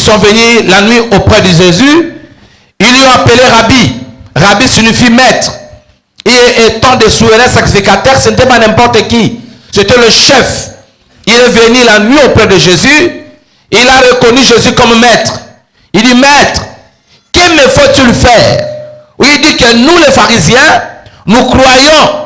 sont venus la nuit auprès de Jésus. Ils lui ont appelé Rabbi. Rabbi signifie maître. Et étant des souverains sacrificateurs, ce n'était pas n'importe qui. C'était le chef. Il est venu la nuit auprès de Jésus. Il a reconnu Jésus comme maître. Il dit, maître, que me faut-il faire? Oui, il dit que nous les pharisiens, nous croyons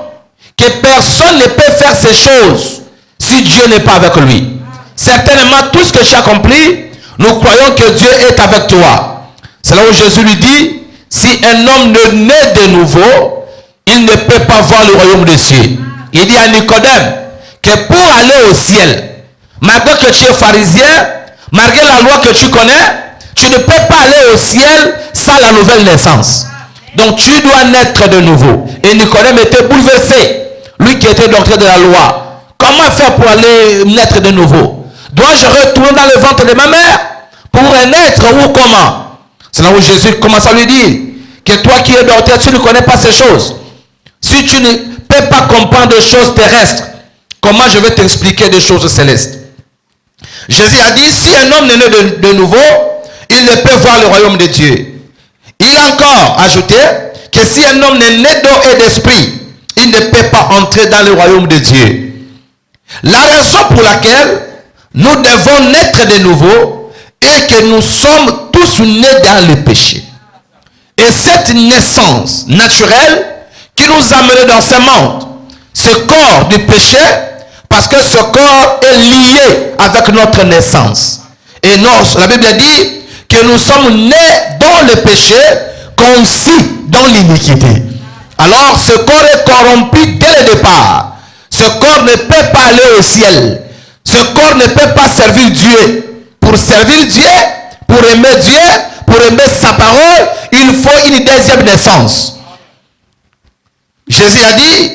que personne ne peut faire ces choses si Dieu n'est pas avec lui. Certainement, tout ce que tu as accompli, nous croyons que Dieu est avec toi. C'est là où Jésus lui dit, si un homme ne naît de nouveau, il ne peut pas voir le royaume des cieux. Il dit à Nicodème que pour aller au ciel, malgré que tu es pharisien, malgré la loi que tu connais, tu ne peux pas aller au ciel sans la nouvelle naissance. Donc tu dois naître de nouveau. Et Nicodème était bouleversé. Lui qui était docteur de la loi. Comment faire pour aller naître de nouveau? Dois-je retourner dans le ventre de ma mère pour naître ou comment? C'est là où Jésus commence à lui dire que toi qui es docteur, tu ne connais pas ces choses. Si tu ne peux pas comprendre des choses terrestres, comment je vais t'expliquer des choses célestes? Jésus a dit, si un homme n'est né de nouveau, il ne peut voir le royaume de Dieu. Il a encore ajouté que si un homme n'est né d'eau et d'esprit, il ne peut pas entrer dans le royaume de Dieu. La raison pour laquelle nous devons naître de nouveau est que nous sommes tous nés dans le péché. Et cette naissance naturelle qui nous a menés dans ce monde, ce corps du péché, parce que ce corps est lié avec notre naissance. Et non, la Bible dit que nous sommes nés dans le péché, conçus dans l'iniquité. Alors ce corps est corrompu dès le départ. Ce corps ne peut pas aller au ciel. Ce corps ne peut pas servir Dieu. Pour servir Dieu, pour aimer Dieu, pour aimer sa parole, il faut une deuxième naissance. Jésus a dit,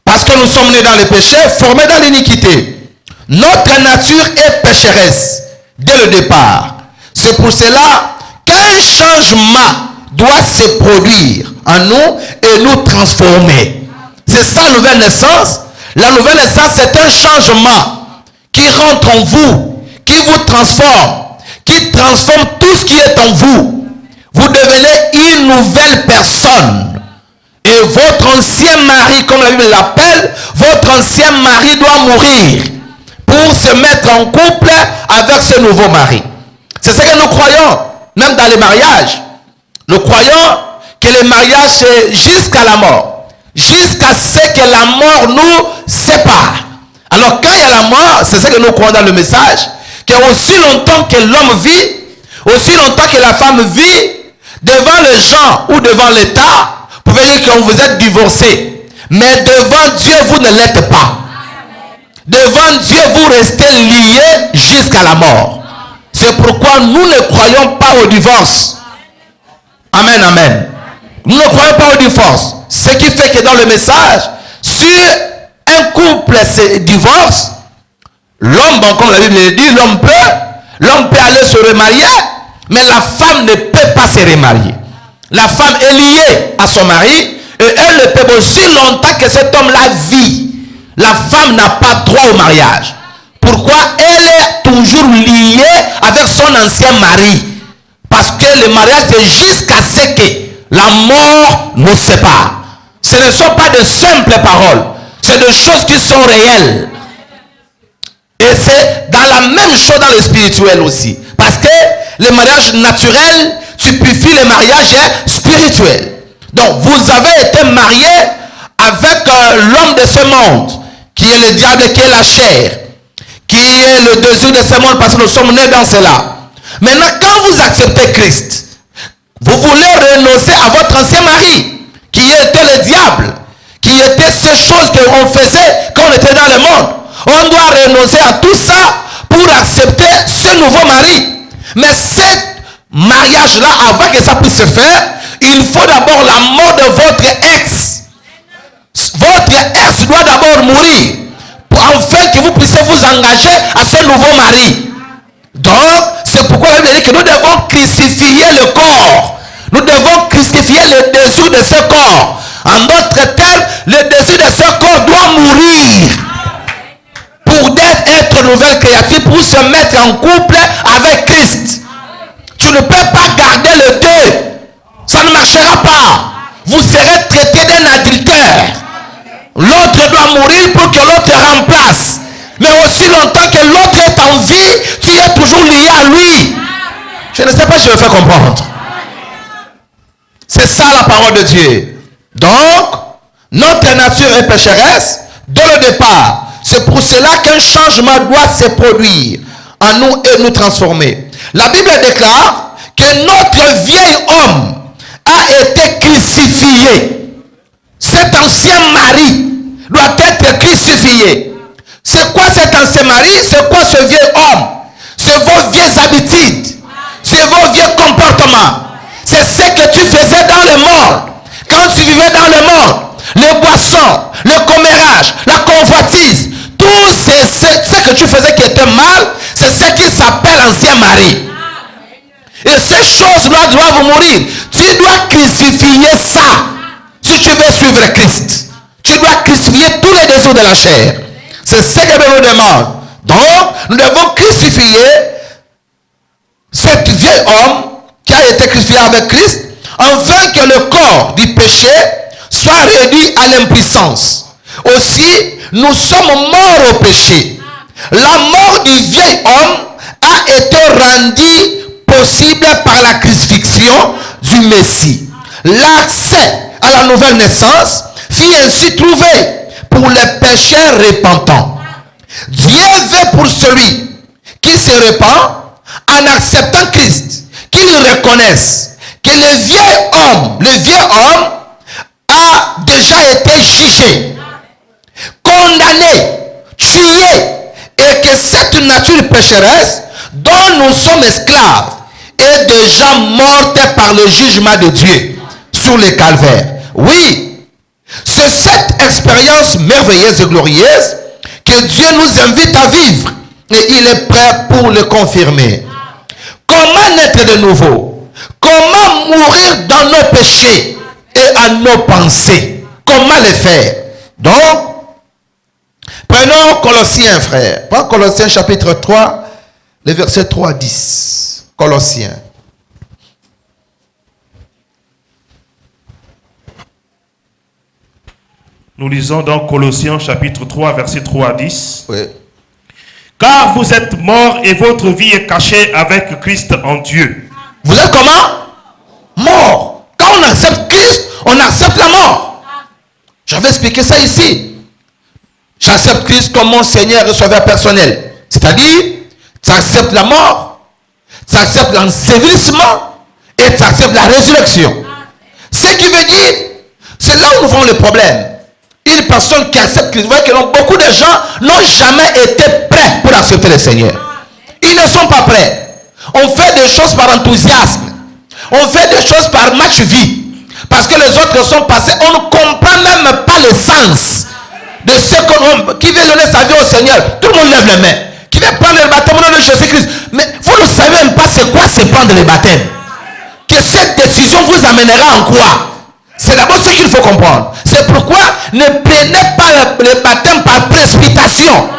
parce que nous sommes nés dans le péché, formés dans l'iniquité. Notre nature est pécheresse dès le départ. C'est pour cela qu'un changement doit se produire en nous et nous transformer. C'est ça la nouvelle naissance. La nouvelle naissance, c'est un changement qui rentre en vous, qui vous transforme, qui transforme tout ce qui est en vous. Vous devenez une nouvelle personne. Et votre ancien mari, comme la Bible l'appelle, votre ancien mari doit mourir pour se mettre en couple avec ce nouveau mari. C'est ce que nous croyons, même dans les mariages. Nous croyons que le mariage c'est jusqu'à la mort. Jusqu'à ce que la mort nous sépare. Alors quand il y a la mort, c'est ce que nous croyons dans le message, que aussi longtemps que l'homme vit, aussi longtemps que la femme vit, devant les gens ou devant l'État, vous pouvez dire que vous êtes divorcé. Mais devant Dieu, vous ne l'êtes pas. Devant Dieu, vous restez liés jusqu'à la mort. C'est pourquoi nous ne croyons pas au divorce. Amen, amen. Nous ne croyons pas au divorce. Ce qui fait que dans le message, si un couple se divorce, l'homme, bon, comme la Bible le dit, l'homme peut aller se remarier, mais la femme ne peut pas se remarier. La femme est liée à son mari et elle ne peut aussi longtemps que cet homme-là vit. La femme n'a pas droit au mariage. Pourquoi? Elle est toujours liée avec son ancien mari. Parce que le mariage c'est jusqu'à ce que la mort nous sépare. Ce ne sont pas de simples paroles. C'est des choses qui sont réelles. Et c'est dans la même chose dans le spirituel aussi. Parce que le mariage naturel typifie le mariage spirituel. Donc vous avez été marié avec l'homme de ce monde, qui est le diable, qui est la chair, qui est le désir de ce monde, parce que nous sommes nés dans cela. Maintenant, quand vous acceptez Christ, vous voulez renoncer à votre ancien mari, qui était le diable, qui était ces choses qu'on faisait quand on était dans le monde. On doit renoncer à tout ça pour accepter ce nouveau mari. Mais ce mariage-là, avant que ça puisse se faire, il faut d'abord la mort de votre ex. Votre ex doit d'abord mourir, afin que vous puissiez vous engager à ce nouveau mari. Donc, c'est pourquoi la Bible dit que nous devons crucifier le corps. Nous devons crucifier le désir de ce corps. En d'autres termes, le désir de ce corps doit mourir pour être nouvelle créature, pour se mettre en couple avec Christ. traité d'un adultère. L'autre doit mourir pour que l'autre remplace. Mais aussi longtemps que l'autre est en vie, tu es toujours lié à lui. Je ne sais pas si je me fais comprendre. C'est ça la parole de Dieu. Donc, notre nature est pécheresse dès le départ. C'est pour cela qu'un changement doit se produire en nous et nous transformer. La Bible déclare que notre vieil homme a été crucifié. Cet ancien mari doit être crucifié. C'est quoi cet ancien mari? C'est quoi ce vieux homme? C'est vos vieilles habitudes. C'est vos vieux comportements. C'est ce que tu faisais dans le monde. Quand tu vivais dans le monde, les boissons, le commérage, la convoitise, tout ce que tu faisais qui était mal, c'est ce qui s'appelle ancien mari. Et ces choses-là doivent mourir. Tu dois crucifier ça. Si tu veux suivre Christ, tu dois crucifier tous les désirs de la chair. C'est ce que Dieu nous demande. Donc, nous devons crucifier cet vieil homme qui a été crucifié avec Christ, afin que le corps du péché soit réduit à l'impuissance. Aussi, nous sommes morts au péché. La mort du vieil homme a été rendue possible par la crucifixion du Messie. L'accès à la nouvelle naissance fut ainsi trouvé pour les pécheurs repentants. Dieu veut pour celui qui se repent en acceptant Christ, qu'il reconnaisse que le vieux homme a déjà été jugé, condamné, tué, et que cette nature pécheresse dont nous sommes esclaves est déjà morte par le jugement de Dieu sur le calvaire. Oui, c'est cette expérience merveilleuse et glorieuse que Dieu nous invite à vivre et il est prêt pour le confirmer. Comment naître de nouveau? Comment mourir dans nos péchés et à nos pensées? Comment le faire? Donc, prenons Colossiens, frère. Prends Colossiens chapitre 3, les versets 3 à 10. Colossiens. Nous lisons dans Colossiens chapitre 3, versets 3 à 10. Oui. Car vous êtes morts et votre vie est cachée avec Christ en Dieu. Vous êtes comment? Mort. Quand on accepte Christ, on accepte la mort. J'avais expliqué ça ici. J'accepte Christ comme mon Seigneur et Sauveur personnel. C'est-à-dire, tu acceptes la mort, tu acceptes l'ensevelissement et tu acceptes la résurrection. Ce qui veut dire, c'est là où nous voyons le problème. Une personne qui accepte Christ, vous voyez que beaucoup de gens n'ont jamais été prêts pour accepter le Seigneur. Ils ne sont pas prêts. On fait des choses par enthousiasme. On fait des choses par match-vie. Parce que les autres sont passés. On ne comprend même pas le sens de ce qu'on... Qui veut donner sa vie au Seigneur? Tout le monde lève les mains. Qui veut prendre le baptême au nom de Jésus-Christ? Mais vous ne savez même pas c'est quoi c'est prendre le baptême. Que cette décision vous amènera en quoi? C'est d'abord ce qu'il faut comprendre. C'est pourquoi ne prenez pas le baptême par précipitation.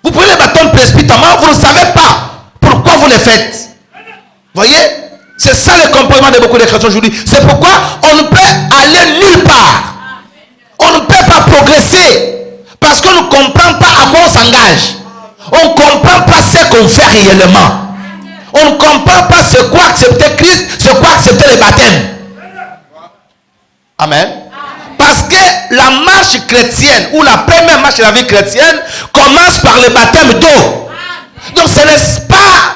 Vous prenez le baptême précipitamment, vous ne savez pas pourquoi vous le faites. Voyez? C'est ça le comportement de beaucoup de chrétiens aujourd'hui. C'est pourquoi on ne peut aller nulle part. On ne peut pas progresser. Parce qu'on ne comprend pas à quoi on s'engage. On ne comprend pas ce qu'on fait réellement. On ne comprend pas ce quoi accepter Christ, ce quoi accepter le baptême. Amen. Parce que la marche chrétienne ou la première marche de la vie chrétienne commence par le baptême d'eau. Donc ce n'est pas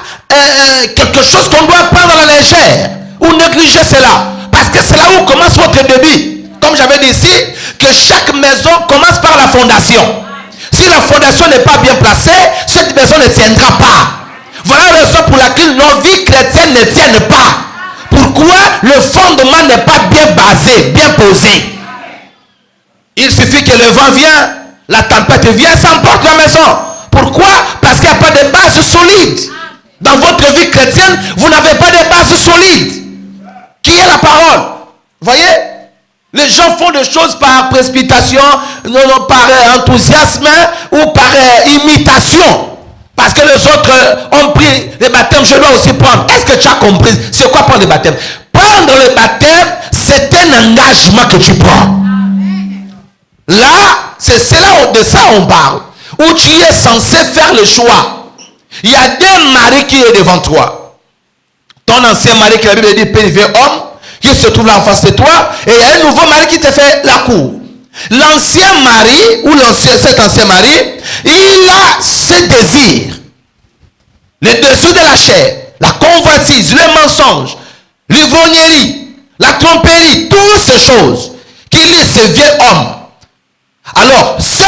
quelque chose qu'on doit prendre à la légère ou négliger cela. Parce que c'est là où commence votre début. Comme j'avais dit ici, que chaque maison commence par la fondation. Si la fondation n'est pas bien placée, cette maison ne tiendra pas. Voilà la raison pour laquelle nos vies chrétiennes ne tiennent pas. Pourquoi le fondement n'est pas bien basé, bien posé? Il suffit que le vent vienne, la tempête vient, ça emporte la maison. Pourquoi? Parce qu'il n'y a pas de base solide. Dans votre vie chrétienne, vous n'avez pas de base solide. Qui est la parole? Voyez? Les gens font des choses par précipitation, non, par enthousiasme ou par imitation. Parce que les autres ont pris le baptême, je dois aussi prendre. Est-ce que tu as compris? C'est quoi prendre le baptême? Prendre le baptême, c'est un engagement que tu prends. Là, c'est de ça on parle. Où tu es censé faire le choix. Il y a deux maris qui est devant toi. Ton ancien mari qui la Bible dit pénivé homme, qui se trouve là en face de toi, et il y a un nouveau mari qui te fait la cour. L'ancien mari, ou cet ancien mari, il a ses désirs. Les désirs de la chair, la convoitise, le mensonge, l'ivrognerie, la tromperie, toutes ces choses qu'il est ce vieux homme. Alors, ce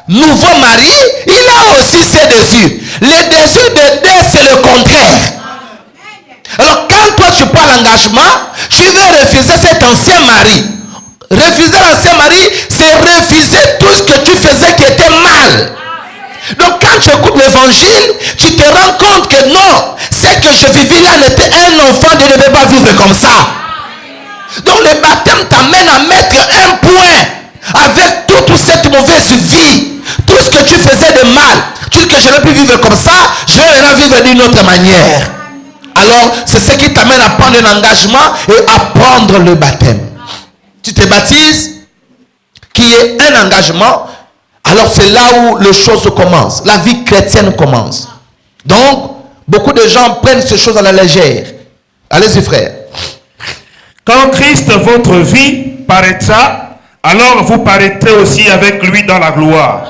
nouveau mari, il a aussi ses désirs. Les désirs de Dieu, c'est le contraire. Alors, quand toi tu prends l'engagement, tu veux refuser cet ancien mari. Refuser l'ancien mari, c'est refuser tout ce que tu faisais qui était mal. Donc quand tu écoutes l'évangile, tu te rends compte que non, ce que je vivais là n'était un enfant, Dieu ne peut pas vivre comme ça. Donc le baptême t'amène à mettre un point avec toute cette mauvaise vie. Tout ce que tu faisais de mal, tu dis que je ne peux plus vivre comme ça, je vais maintenant vivre d'une autre manière. Alors c'est ce qui t'amène à prendre un engagement et à prendre le baptême. Tu te baptises, qui est un engagement. Alors c'est là où les choses commencent. La vie chrétienne commence. Donc, beaucoup de gens prennent ces choses à la légère. Allez-y frère. Quand Christ, votre vie, paraîtra, alors vous paraîtrez aussi avec lui dans la gloire.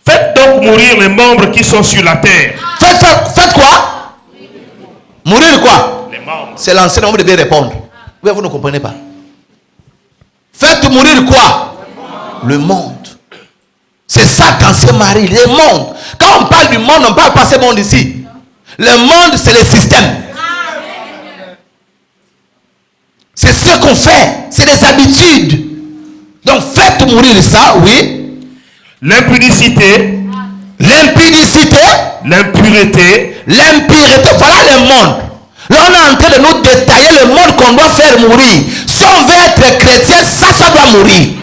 Faites donc mourir les membres qui sont sur la terre. Faites quoi? Mourir quoi? Les membres. C'est l'ancien, vous devez répondre. Oui, vous ne comprenez pas. Faites mourir quoi? Le monde. C'est ça qu'ancien mari, le monde. Quand on parle du monde, on ne parle pas de ce monde ici. Le monde, c'est le système. C'est ce qu'on fait. C'est des habitudes. Donc faites mourir ça, oui. L'impudicité. L'impudicité. L'impureté. L'impureté. Voilà le monde. Là, on est en train de nous détailler le monde qu'on doit faire mourir. Si on veut être chrétien, ça doit mourir.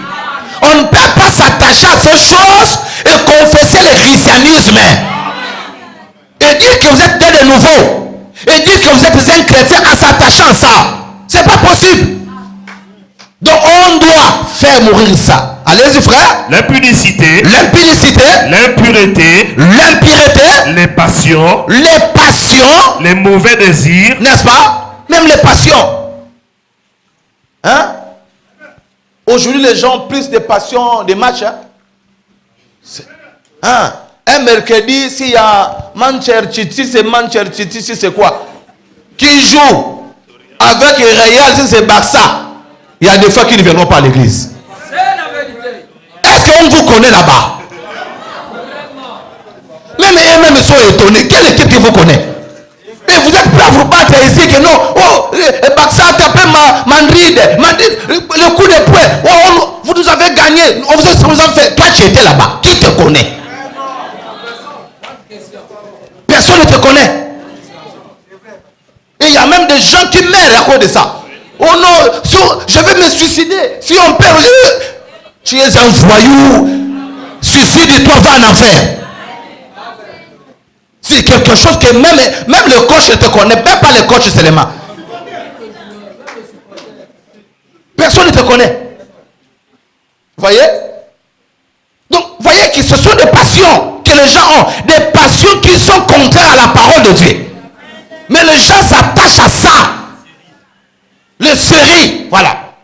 On ne peut pas s'attacher à ces choses et confesser le christianisme. Et dire que vous êtes de nouveau. Et dire que vous êtes un chrétien en s'attachant à ça. C'est pas possible. Donc on doit faire mourir ça. Allez-y frère. L'impudicité. L'impudicité. L'impureté. L'impureté. Les passions. Les passions. Les mauvais désirs. N'est-ce pas? Même les passions. Hein? Aujourd'hui, les gens ont plus de passion des matchs. Hein? Un mercredi, s'il y a Manchester City, c'est Manchester City, c'est quoi? Qui joue avec Real, c'est Barça. Il y a des fois qu'ils ne viendront pas à l'église. Est-ce qu'on vous connaît là-bas? Même eux-mêmes sont étonnés. Quelle équipe qui vous connaît? Et vous êtes prêts à vous battre ici que non. Oh, Barça a tapé Madrid. Le coup de poing. Oh, vous nous avez gagné. On vous a fait. Toi, tu étais là-bas. Qui te connaît? Personne ne te connaît. Et il y a même des gens qui meurent à cause de ça. Oh non, je vais me suicider. Si on perd, tu es un voyou. Suicide-toi, va en enfer. C'est quelque chose que même le coach ne te connaît. Même pas le coach seulement. Personne ne te connaît. Voyez? Donc, voyez que ce sont des passions que les gens ont. Des passions qui sont contraires à la parole de Dieu. Mais les gens s'attachent à ça. Les séries, voilà.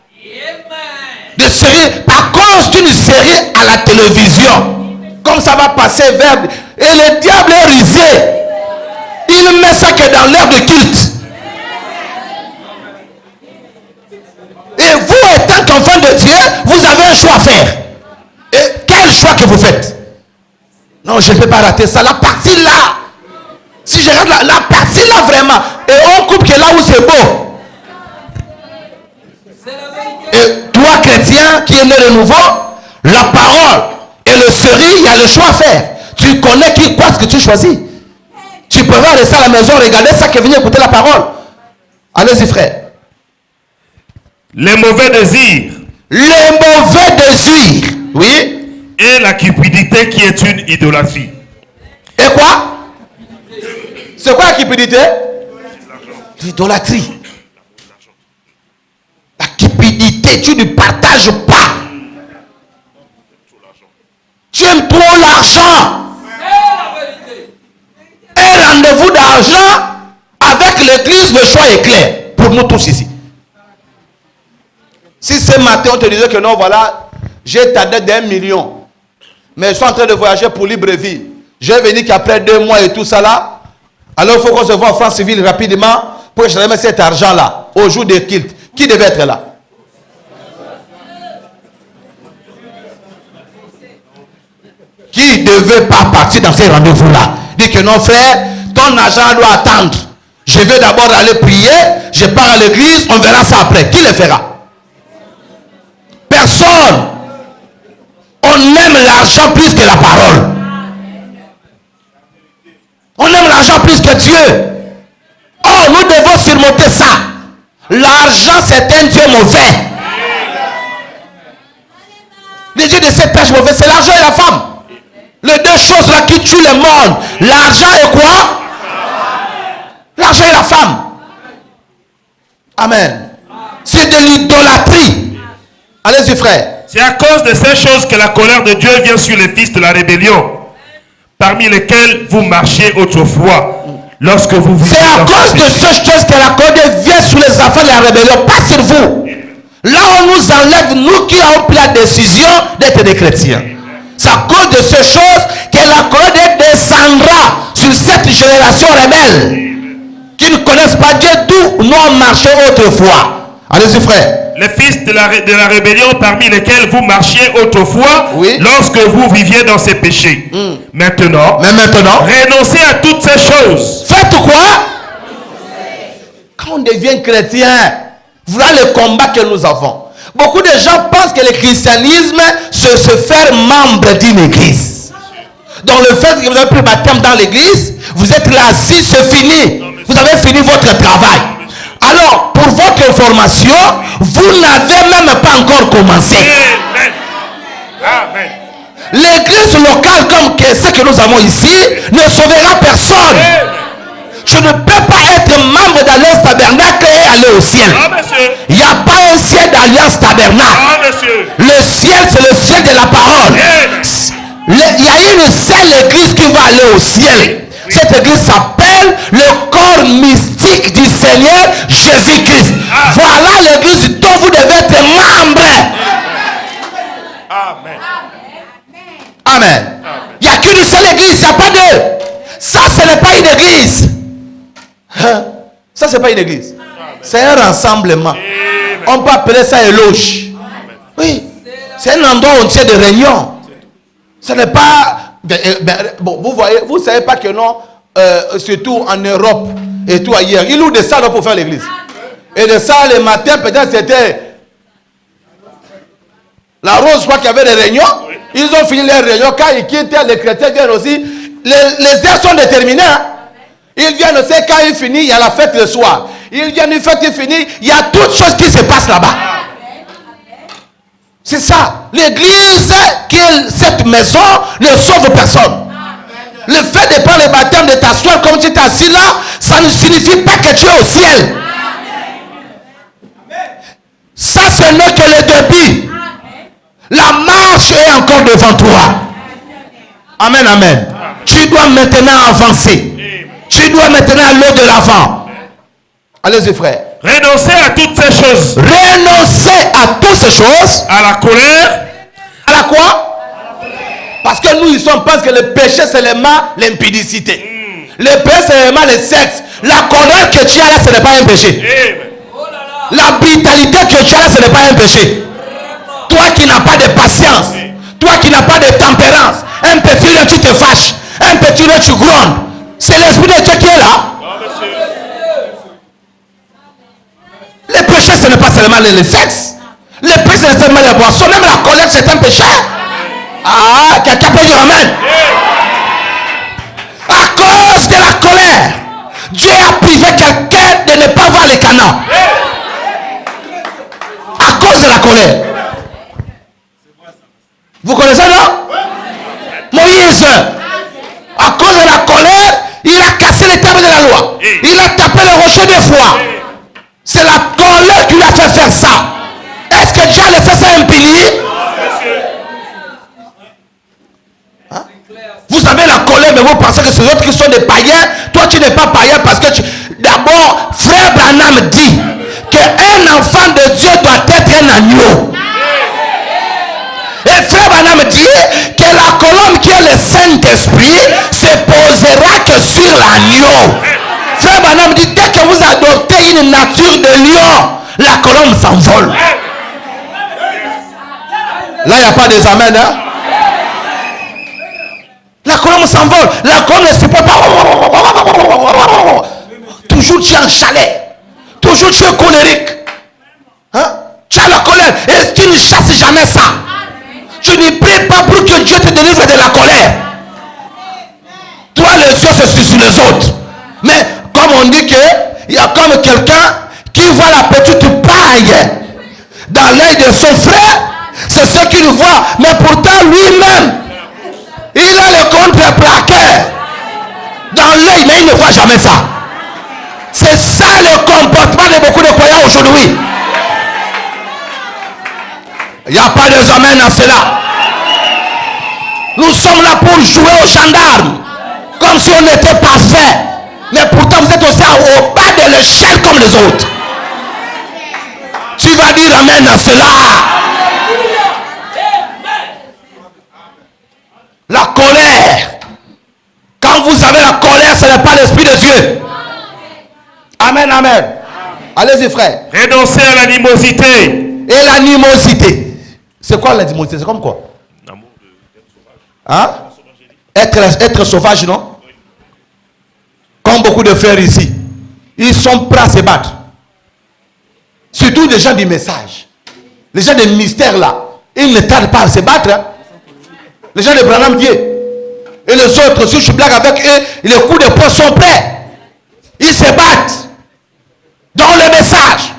Des séries, par cause d'une série à la télévision. Comme ça va passer vers... Et le diable est rusé. Il met ça que dans l'heure de culte. Et vous, étant qu'enfant de Dieu, vous avez un choix à faire. Et quel choix que vous faites? Non, je ne peux pas rater ça. La partie là. Si je regarde la partie là vraiment. Et on coupe que là où c'est beau. Et toi, chrétien, qui est né de nouveau, la parole et le série, il y a le choix à faire. Tu connais quoi ce que tu choisis. Tu peux rester à la maison, regarder ça qui est venu écouter la parole. Allez-y, frère. Les mauvais désirs. Les mauvais désirs. Oui. Et la cupidité qui est une idolâtrie. Et quoi? C'est quoi la cupidité? L'idolâtrie. vérité, tu ne partages pas. Tu aimes trop l'argent. Un rendez-vous d'argent avec l'église, le choix est clair. Pour nous tous ici. Si ce matin on te disait que non, voilà, j'ai ta dette d'1 million, mais je suis en train de voyager pour Libreville, je vais venir qu'après 2 mois et tout ça là, alors il faut qu'on se voit en France civile rapidement pour que je remette cet argent là au jour des cultes. Qui devait être là? Qui ne devait pas partir dans ces rendez-vous là? Dit que non frère, ton argent doit attendre. Je vais d'abord aller prier, je pars à l'église, on verra ça après. Qui le fera? Personne. On aime l'argent plus que la parole. On aime l'argent plus que Dieu. Oh, nous devons surmonter ça. L'argent, c'est un Dieu mauvais. Le Dieu de ces pêches mauvais, c'est l'argent et la femme. Les deux choses là qui tuent le monde. L'argent et quoi? L'argent et la femme. Amen. C'est de l'idolâtrie. Allez-y frère. C'est à cause de ces choses que la colère de Dieu vient sur les fils de la rébellion, parmi lesquels vous marchiez autrefois, lorsque vous viviez. C'est à cause de ces choses que la colère de Dieu vient sur les enfants de la rébellion, pas sur vous. Là on nous enlève, nous qui avons pris la décision d'être des chrétiens. C'est à cause de ces choses que la colère de Dieu descendra sur cette génération rebelle, qui ne connaissent pas Dieu, d'où nous avons marché autrefois. Allez-y frère. Les fils de la rébellion parmi lesquels vous marchiez autrefois, oui, lorsque vous viviez dans ces péchés. Maintenant, renoncez à toutes ces choses. Faites quoi? Quand on devient chrétien, voilà le combat que nous avons. Beaucoup de gens pensent que le christianisme, c'est se faire membre d'une église. Donc le fait que vous avez pris baptême dans l'église, vous êtes là assis, c'est fini. Vous avez fini votre travail. Alors, pour votre information, vous n'avez même pas encore commencé. Amen. L'église locale comme ce que nous avons ici ne sauvera personne. Tu ne peux pas être membre d'Alliance Tabernacle et aller au ciel. Il n'y a pas un ciel d'Alliance Tabernacle. Le ciel, c'est le ciel de la parole. Il y a une seule église qui va aller au ciel. Cette église s'appelle le corps mystique du Seigneur Jésus-Christ. Voilà l'église dont vous devez être membre. Amen. Amen. Il n'y a qu'une seule église, il n'y a pas deux. Ça, ce n'est pas une église. Ça, ce n'est pas une église. C'est un rassemblement. On peut appeler ça éloge. Oui. C'est un endroit où on tient des réunions. Ce n'est pas... bon, vous voyez, vous ne savez pas que non, surtout en Europe et tout ailleurs, ils louent des salles pour faire l'église. Et des salles le matin, peut-être c'était la Rose, je crois qu'il y avait des réunions. Ils ont fini les réunions. Quand ils quittent, les chrétiens viennent aussi. Les heures sont déterminées. Hein? Ils viennent aussi, quand il finit, il y a la fête le soir. Ils viennent, une fête, il finit. Il y a toutes choses qui se passent là-bas. C'est ça. L'église, qui est cette maison, ne sauve personne. Le fait de prendre le baptême, de t'asseoir comme tu t'es assis là, ça ne signifie pas que tu es au ciel. Ça, ce n'est que le début. La marche est encore devant toi. Amen, amen. Tu dois maintenant avancer. Tu dois maintenant aller de l'avant. Allez-y, frère. Renoncez à toutes ces choses. Renoncez à toutes ces choses. À la colère. À la quoi? Parce que nous, ici, on pense que le péché, c'est l'impudicité. Le péché, c'est le sexe. La colère que tu as là, ce n'est pas un péché. La brutalité que tu as là, ce n'est pas un péché. Toi qui n'as pas de patience, toi qui n'as pas de tempérance, un petit là, tu te fâches, un petit là, tu grondes. C'est l'esprit de Dieu qui est là. Le péché, ce n'est pas seulement le sexe. Le péché, c'est seulement la boisson. Même la colère, c'est un péché. Ah, quelqu'un peut dire amen. À cause de la colère, Dieu a privé quelqu'un de ne pas voir les canons. À cause de la colère. Vous connaissez, non? Moïse, à cause de la colère, il a cassé les tables de la loi. Il a tapé le rocher des fois. C'est la colère qui lui a fait faire ça. Est-ce que Dieu a laissé ça impuni? Hein? Vous avez la colère, mais vous pensez que ces autres qui sont des païens, toi tu n'es pas païen parce que tu... D'abord, frère Branham dit qu'un enfant de Dieu doit être un agneau. Et frère Branham dit que la colombe qui est le Saint-Esprit se posera que sur l'agneau. Frère Branham dit dès que vous adoptez une nature de lion, la colombe s'envole. Là, il n'y a pas des amens, hein? La colombe s'envole. La colombe ne supporte pas. Toujours tu es en chalet. Toujours tu es colérique. Hein? Tu as la colère. Et tu ne chasses jamais ça. Tu ne pries pas pour que Dieu te délivre de la colère. Toi, les yeux, c'est sur les autres. Mais comme on dit qu'il y a comme quelqu'un qui voit la petite paille dans l'œil de son frère, c'est ce qu'il voit. Mais pourtant, lui-même, il a le contreplaqué dans l'œil, mais il ne voit jamais ça. C'est ça le comportement de beaucoup de croyants aujourd'hui. Il n'y a pas de amens à cela. Nous sommes là pour jouer aux gendarmes, comme si on était parfait. Mais pourtant, vous êtes aussi au bas de l'échelle comme les autres. Tu vas dire amen à cela. La colère. Quand vous avez la colère, ce n'est pas l'Esprit de Dieu. Amen, amen. Allez-y, frère. Renoncer à l'animosité. Et l'animosité. C'est quoi l'animosité? C'est comme quoi? Hein? Être sauvage, non? Comme beaucoup de frères ici. Ils sont prêts à se battre. Surtout les gens du message. Les gens des mystères là. Ils ne tardent pas à se battre. Hein? Les gens de Branham Dieu. Et les autres, si je blague avec eux, les coups de poing sont prêts. Ils se battent. Dans le message.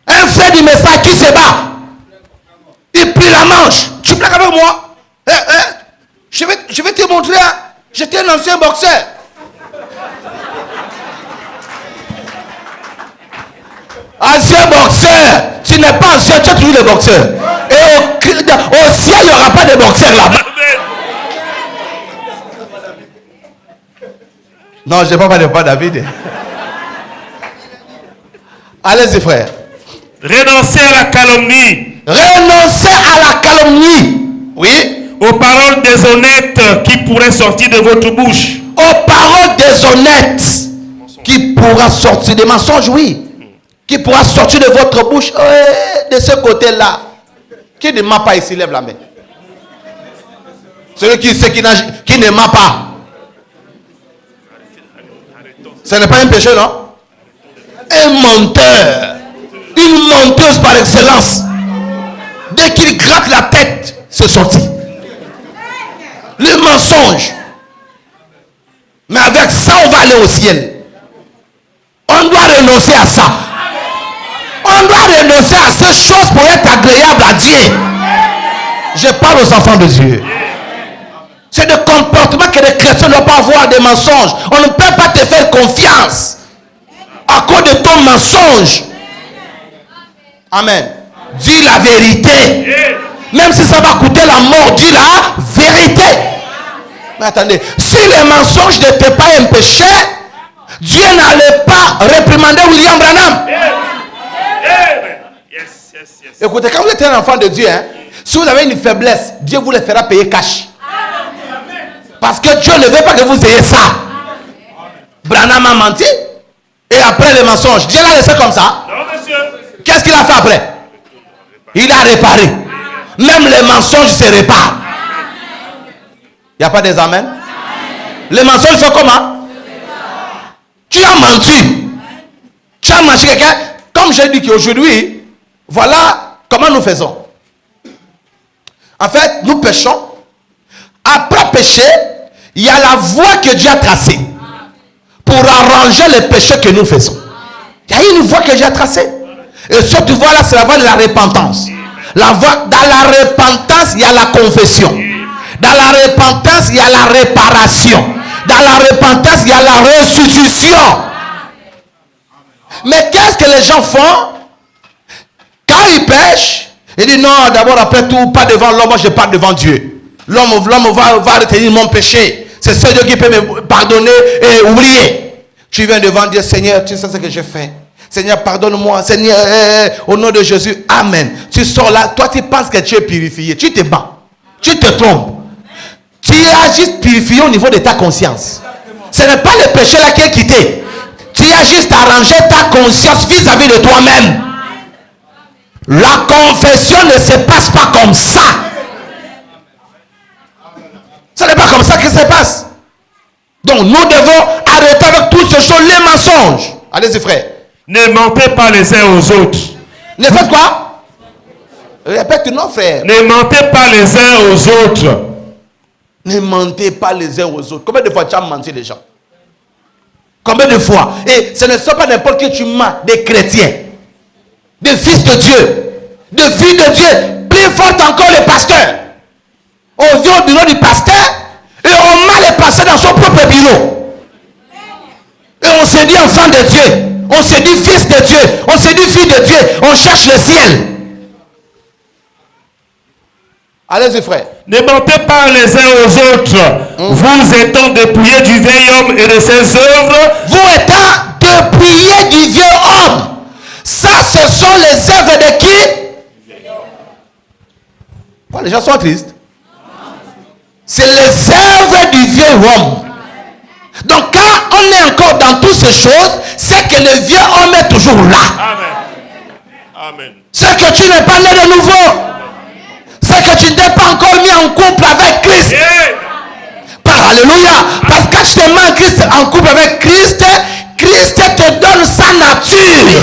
Un frère du message qui se bat. Il plie la manche. Tu blagues avec moi? Je vais te montrer. Hein? J'étais un ancien boxeur. Ancien boxeur. Tu n'es pas ancien, tu es toujours le boxeur. Et au ciel, il n'y aura pas de boxeur là-bas. Non, je ne vais pas David. Allez-y, frère. Renoncer à la calomnie. Renoncer à la calomnie. Oui. Aux paroles déshonnêtes qui pourraient sortir de votre bouche. Aux paroles déshonnêtes qui pourra sortir des mensonges, oui. Qui pourra sortir de votre bouche. De ce côté-là. Qui ne ment pas ici, lève la main. Celui qui sait qui ne ment pas. Ce n'est pas un péché, non? Un menteur. Une menteuse par excellence. Dès qu'il gratte la tête, c'est sorti. Le mensonge. Mais avec ça, on va aller au ciel. On doit renoncer à ça. On doit renoncer à ces choses pour être agréable à Dieu. Je parle aux enfants de Dieu. C'est le comportement que les chrétiens ne doivent pas avoir, des mensonges. On ne peut pas te faire confiance à cause de ton mensonge. Amen. Dis la vérité. Même si ça va coûter la mort, dis la vérité. Mais attendez, si les mensonges n'étaient pas un péché, Dieu n'allait pas réprimander William Branham. Écoutez, quand vous êtes un enfant de Dieu, hein, si vous avez une faiblesse, Dieu vous le fera payer cash. Parce que Dieu ne veut pas que vous ayez ça. Branham a menti. Et après les mensonges, Dieu l'a laissé comme ça. Qu'est-ce qu'il a fait après? Il a réparé. Même les mensonges se réparent. Il n'y a pas des amens? Les mensonges font comment? Tu as menti. Tu as menti quelqu'un. Comme j'ai dit qu'aujourd'hui, voilà comment nous faisons. En fait, nous péchons. Après pécher, il y a la voie que Dieu a tracée pour arranger les péchés que nous faisons. Il y a une voie que Dieu a tracée. Et cette voie-là, c'est la voie de la repentance. Dans la repentance, il y a la confession. Dans la repentance, il y a la réparation. Dans la repentance, il y a la restitution. Mais qu'est-ce que les gens font? Quand ils pêchent, Il dit non, d'abord, après tout, pas devant l'homme, moi je parle devant Dieu. L'homme va retenir mon péché. C'est seul Dieu qui peut me pardonner et oublier. Tu viens devant Dieu, Seigneur, tu sais ce que j'ai fait. Seigneur, pardonne-moi. Seigneur, au nom de Jésus, Amen. Tu sors là, toi tu penses que tu es purifié. Tu te bats. Tu te trompes. Tu as juste purifié au niveau de ta conscience. Ce n'est pas le péché là qui est quitté. Tu as juste arrangé ta conscience vis-à-vis de toi-même. La confession ne se passe pas comme ça. Ce n'est pas comme ça que ça se passe. Donc nous devons arrêter avec toutes ces choses, les mensonges. Allez-y frère. Ne mentez pas les uns aux autres. Ne faites quoi? Répète non frère. Ne mentez pas les uns aux autres. Ne mentez pas les uns aux autres. Combien de fois tu as menti les gens? Combien de fois? Et ce ne sont pas n'importe qui tu mens, des chrétiens, des fils de Dieu, des filles de Dieu, plus forte encore les pasteurs. On vient au bureau du pasteur et on met le pasteur dans son propre bureau. Et on se dit enfant de Dieu, on se dit fils de Dieu, on se dit fille de Dieu, on cherche le ciel. Allez-y frère. Ne mentez pas les uns aux autres. Vous étant dépouillés du vieil homme et de ses œuvres. Vous étant dépouillés du vieux homme. Ça, ce sont les œuvres de qui? Oh, les gens sont tristes. C'est les œuvres du vieux homme. Donc quand on est encore dans toutes ces choses, c'est que le vieux homme est toujours là. Amen. Amen. C'est que tu n'es pas né de nouveau. C'est que tu n'es pas encore mis en couple avec Christ. Alléluia. Parce que quand tu te mets en couple avec Christ, Christ te donne sa nature.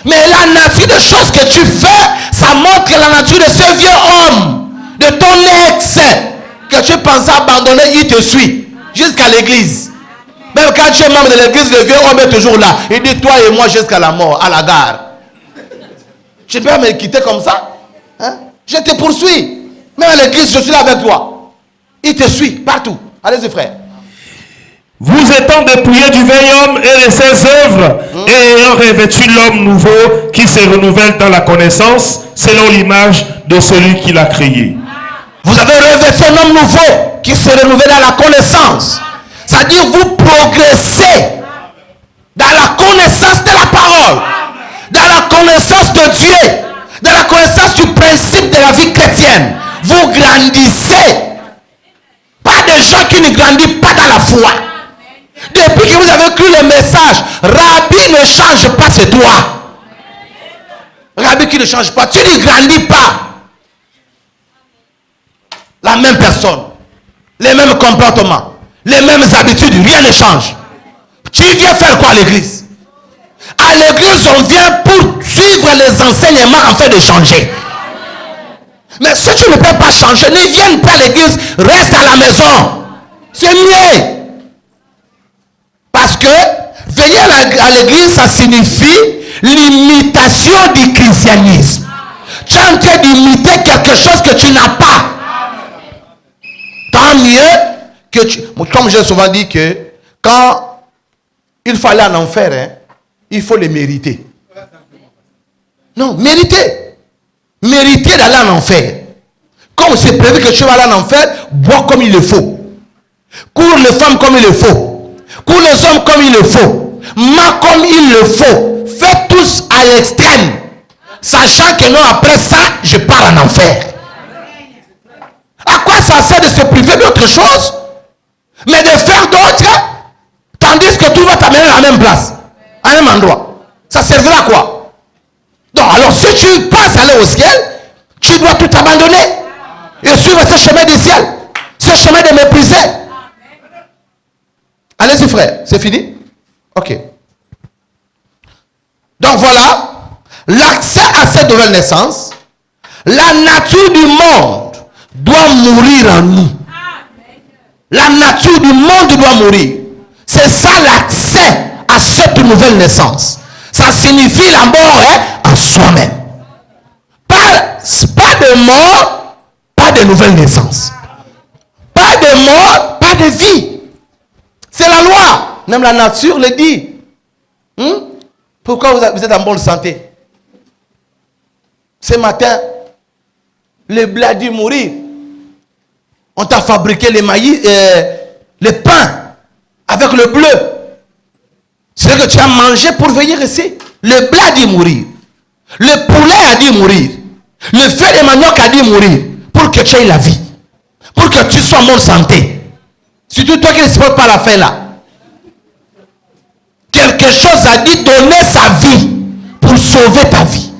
Mais la nature des choses que tu fais, ça montre la nature de ce vieux homme, de ton ex, que tu pensais abandonner, il te suit jusqu'à l'église. Même quand tu es membre de l'église, le vieux homme est toujours là. Il dit toi et moi jusqu'à la mort, à la gare. Je ne peux pas me quitter comme ça. Hein? Je te poursuis. Même à l'église, je suis là avec toi. Il te suit partout. Allez-y frère. Vous étant dépouillés du vieil homme et de ses œuvres, et ayant revêtu l'homme nouveau qui se renouvelle dans la connaissance, selon l'image de celui qui l'a créé. Vous avez revêtu un homme nouveau qui se renouvelle dans la connaissance. C'est-à-dire vous progressez dans la connaissance de la parole, dans la connaissance de Dieu, dans la connaissance du principe de la vie chrétienne. Vous grandissez. Pas de gens qui ne grandissent pas dans la foi. Depuis que vous avez cru le message, Rabbi ne change pas, c'est toi. Rabbi qui ne change pas, tu ne grandis pas. La même personne, les mêmes comportements, les mêmes habitudes, rien ne change. Tu viens faire quoi à l'église? À l'église, on vient pour suivre les enseignements afin de changer. Mais si tu ne peux pas changer, ne viens pas à l'église, reste à la maison. C'est mieux. Parce que venir à l'église, ça signifie l'imitation du christianisme. Tu es en train d'imiter quelque chose que tu n'as pas. Tant mieux que tu... Comme j'ai souvent dit que quand il faut aller en enfer, hein, il faut le mériter. Non, mériter. Mériter d'aller en enfer. Comme c'est prévu que tu vas aller en enfer, bois comme il le faut. Cours les femmes comme il le faut. Cours les hommes comme il le faut. Mens comme il le faut. Faites tous à l'extrême. Sachant que non, après ça, je pars en enfer. À quoi ça sert de se priver d'autre chose, mais de faire d'autres, tandis que tout va t'amener à la même place, à un même endroit? Ça servira à quoi? Donc, alors, si tu passes à aller au ciel, tu dois tout abandonner et suivre ce chemin du ciel, ce chemin de mépriser. Allez-y, frère, c'est fini? Ok. Donc, voilà, l'accès à cette nouvelle naissance, la nature du monde doit mourir en nous. La nature du monde doit mourir. C'est ça l'accès à cette nouvelle naissance. Ça signifie la mort en soi-même. Pas de mort, pas de nouvelle naissance. Pas de mort, pas de vie. C'est la loi. Même la nature le dit. Pourquoi vous êtes en bonne santé? Ce matin, le blé a dû mourir. On t'a fabriqué les maïs, les pains avec le bleu. C'est ce que tu as mangé pour venir ici. Le blé a dû mourir. Le poulet a dû mourir. Le feu de manioc a dû mourir. Pour que tu aies la vie. Pour que tu sois en bonne santé. Surtout toi qui ne supportes pas la faim là. Quelque chose a dû donner sa vie pour sauver ta vie.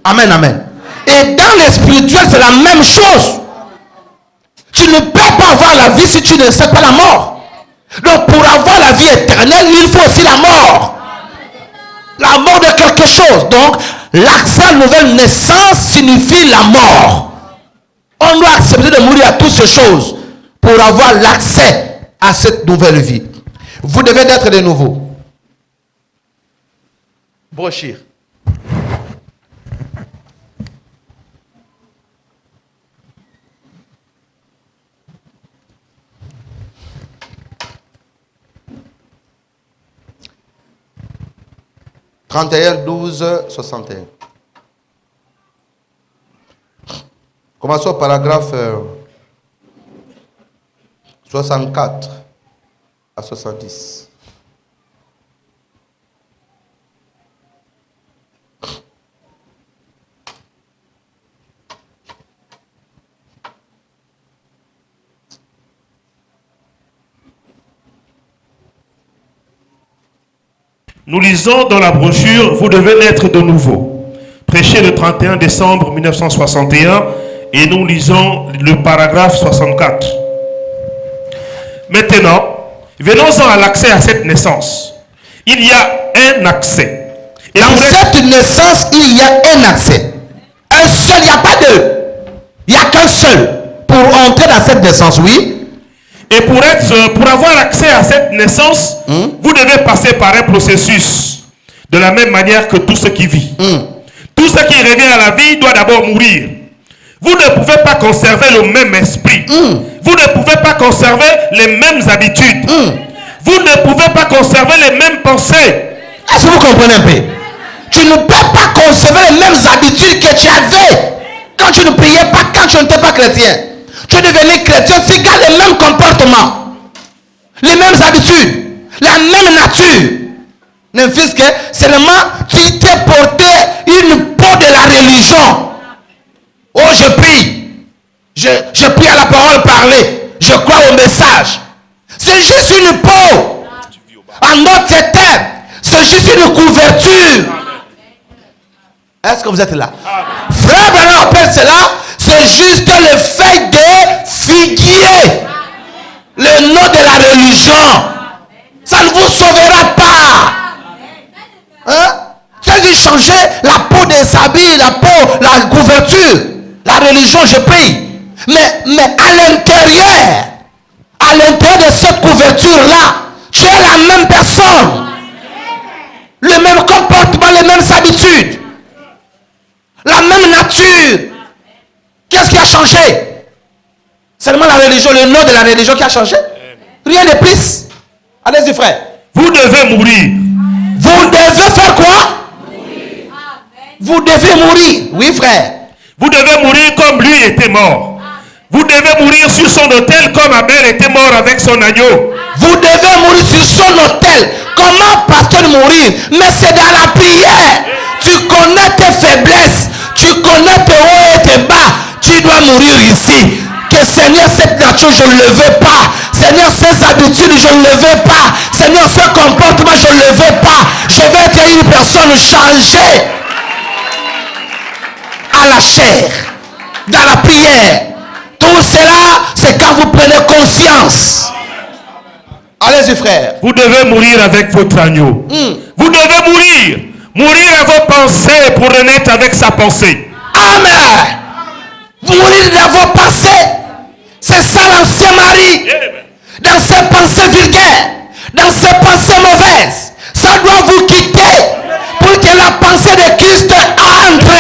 Amen, amen. Et dans le spirituel, c'est la même chose. Tu ne peux pas avoir la vie si tu ne sais pas la mort. Donc pour avoir la vie éternelle, il faut aussi la mort. La mort de quelque chose. Donc l'accès à la nouvelle naissance signifie la mort. On doit accepter de mourir à toutes ces choses pour avoir l'accès à cette nouvelle vie. Vous devez naître de nouveau. Brochure. « 31-12-61 » Commençons au paragraphe 64 à 70. Nous lisons dans la brochure « Vous devez naître de nouveau », prêché le 31 décembre 1961, et nous lisons le paragraphe 64. Maintenant, venons-en à l'accès à cette naissance. Il y a un accès. Et dans cette naissance, il y a un accès. Un seul, il n'y a pas deux. Il n'y a qu'un seul pour entrer dans cette naissance, oui. Et pour avoir accès à cette naissance, vous devez passer par un processus. De la même manière que tout ce qui vit. Tout ce qui revient à la vie doit d'abord mourir. Vous ne pouvez pas conserver le même esprit. Vous ne pouvez pas conserver les mêmes habitudes. Vous ne pouvez pas conserver les mêmes pensées. Est-ce que vous comprenez un peu? Tu ne peux pas conserver les mêmes habitudes que tu avais quand tu ne priais pas, quand tu n'étais pas chrétien. Tu es devenu chrétien, tu gardes les mêmes comportements, les mêmes habitudes, la même nature. N'importe que seulement tu t'es porté une peau de la religion. Oh, je prie. Je prie à la parole parlée. Je crois au message. C'est juste une peau. En d'autres termes, c'est juste une couverture. Est-ce que vous êtes là? Frère Branham appelle cela, c'est juste le fait de figuier le nom de la religion. Ça ne vous sauvera pas. Hein? Ça dit changer la peau des habits, la peau, la couverture. La religion, je prie. Mais à l'intérieur de cette couverture-là, tu es la même personne. Le même comportement, les mêmes habitudes. La même nature. Qu'est-ce qui a changé? Seulement la religion, le nom de la religion qui a changé. Rien de plus. Allez-y, frère. Vous devez mourir. Vous devez faire quoi? Mourir. Vous devez mourir. Oui, frère. Vous devez mourir comme lui était mort. Vous devez mourir sur son autel comme Abel était mort avec son agneau. Vous devez mourir sur son autel. Comment peut-on mourir? Mais c'est dans la prière. Tu connais tes faiblesses. Tu connais tes hauts et tes bas. Tu dois mourir ici. Que Seigneur, cette nature, je ne le veux pas. Seigneur, ces habitudes, je ne le veux pas. Seigneur, ce comportement, je ne le veux pas. Je veux être une personne changée. À la chair. Dans la prière. Tout cela, c'est quand vous prenez conscience. Allez-y, frère. Vous devez mourir avec votre agneau. Vous devez mourir. Mourir à vos pensées pour renaître avec sa pensée. Amen. Vous mourrez dans vos pensées. C'est ça l'ancien mari. Dans ses pensées vulgaires, dans ses pensées mauvaises, ça doit vous quitter pour que la pensée de Christ entre.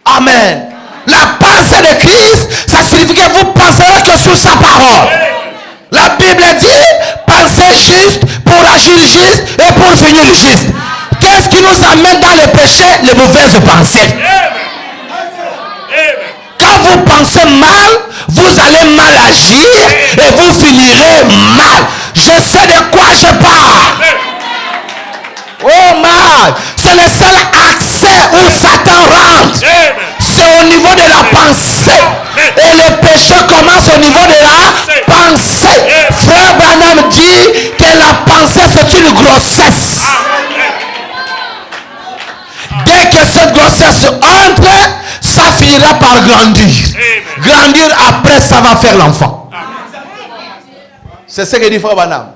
Amen. La pensée de Christ, ça signifie que vous penserez que sur sa parole. La Bible dit, pensez juste pour agir juste et pour finir juste. Qu'est-ce qui nous nous amène dans le péché les mauvaises pensées. Quand vous pensez mal, vous allez mal agir et vous finirez mal. Je sais de quoi je parle. Oh mal, c'est le seul accès où Satan rentre. C'est au niveau de la pensée. Et le péché commence au niveau de la pensée. Frère Branham dit que la pensée c'est une grossesse. Dès que cette grossesse entre, ça finira par grandir. Grandir après, ça va faire l'enfant. C'est ce que dit frère Branham.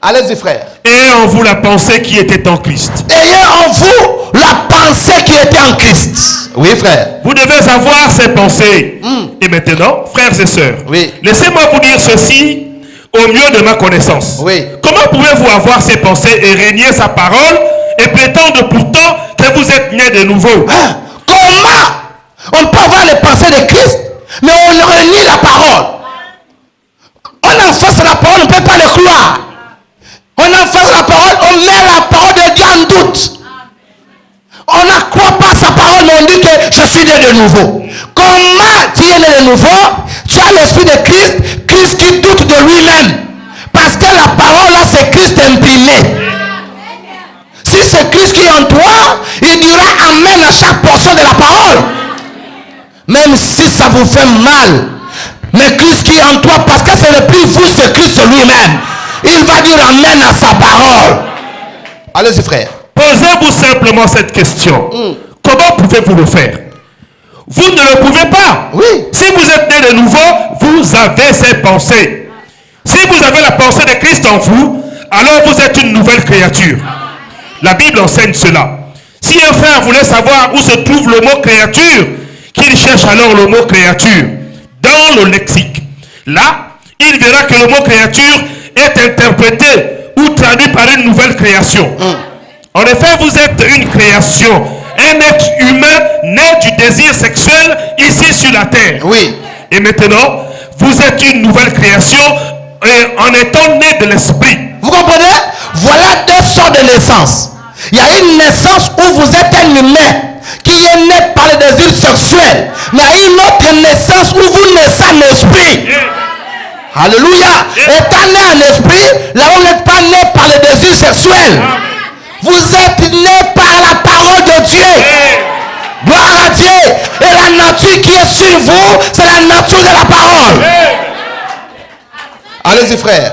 Allez-y frère. Ayez en vous la pensée qui était en Christ. Ayez en vous la pensée qui était en Christ. Oui frère. Vous devez avoir ces pensées. Et maintenant, frères et sœurs, Oui. laissez-moi vous dire ceci au mieux de ma connaissance. Oui. Comment pouvez-vous avoir ces pensées et régner sa parole et prétendre pourtant que vous êtes né de nouveau? Comment on peut avoir les pensées de Christ, mais on renie la parole? On enfonce la parole, on ne peut pas le croire. On enfonce la parole, on met la parole de Dieu en doute. On ne croit pas sa parole, mais on dit que je suis né de nouveau. Comment tu es né de nouveau? Tu as l'esprit de Christ, Christ qui doute de lui-même. Parce que la parole là, c'est Christ imprimé. Si c'est Christ qui est en toi, il dira amen à chaque portion de la parole. Même si ça vous fait mal. Mais Christ qui est en toi, parce que ce n'est plus vous, c'est Christ lui-même. Il va dire amen à sa parole. Allez-y frère. Posez-vous simplement cette question. Comment pouvez-vous le faire? Vous ne le pouvez pas. Oui. Si vous êtes né de nouveau, vous avez ces pensées. Si vous avez la pensée de Christ en vous, alors vous êtes une nouvelle créature. La Bible enseigne cela. Si un frère voulait savoir où se trouve le mot créature, qu'il cherche alors le mot créature dans le lexique. Là, il verra que le mot créature est interprété ou traduit par une nouvelle création. En effet, vous êtes une création, un être humain né du désir sexuel ici sur la terre. Oui. Et maintenant, vous êtes une nouvelle création en étant né de l'esprit. Vous comprenez? Voilà deux sortes de naissance. Il y a une naissance où vous êtes un humain qui est né par le désir sexuel. Mais il y a une autre naissance où vous naissez en esprit. Alléluia. Étant né en esprit, là vous n'êtes pas né par le désir sexuel. Vous êtes né par la parole de Dieu. Gloire à Dieu. Et la nature qui est sur vous, c'est la nature de la parole. Allez-y frère.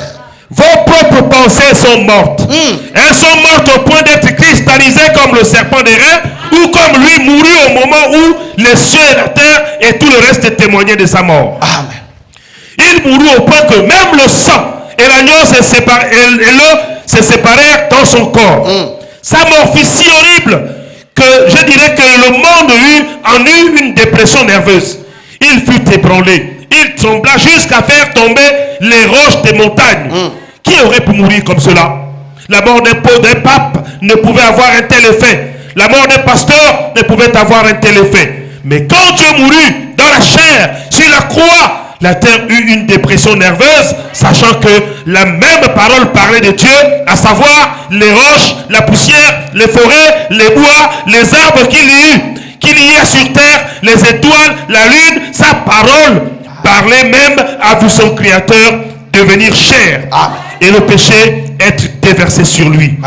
Vos propres pensées sont mortes. Elles sont mortes au point d'être cristallisées comme le serpent d'airain ou comme lui mourut au moment où les cieux et la terre et tout le reste témoignaient de sa mort. Amen. Il mourut au point que même le sang et l'agneau se séparèrent dans son corps. Sa mort fut si horrible que je dirais que le monde en eut une dépression nerveuse. Il fut ébranlé. Il trembla jusqu'à faire tomber les roches des montagnes. Qui aurait pu mourir comme cela? La mort d'un pape ne pouvait avoir un tel effet. La mort d'un pasteur ne pouvait avoir un tel effet. Mais quand Dieu mourut dans la chair, sur la croix, la terre eut une dépression nerveuse, sachant que la même parole parlait de Dieu, à savoir les roches, la poussière, les forêts, les bois, les arbres qu'il y a sur terre, les étoiles, la lune. Sa parole parlait même à vous, son créateur, devenir chair. Et le péché être déversé sur lui.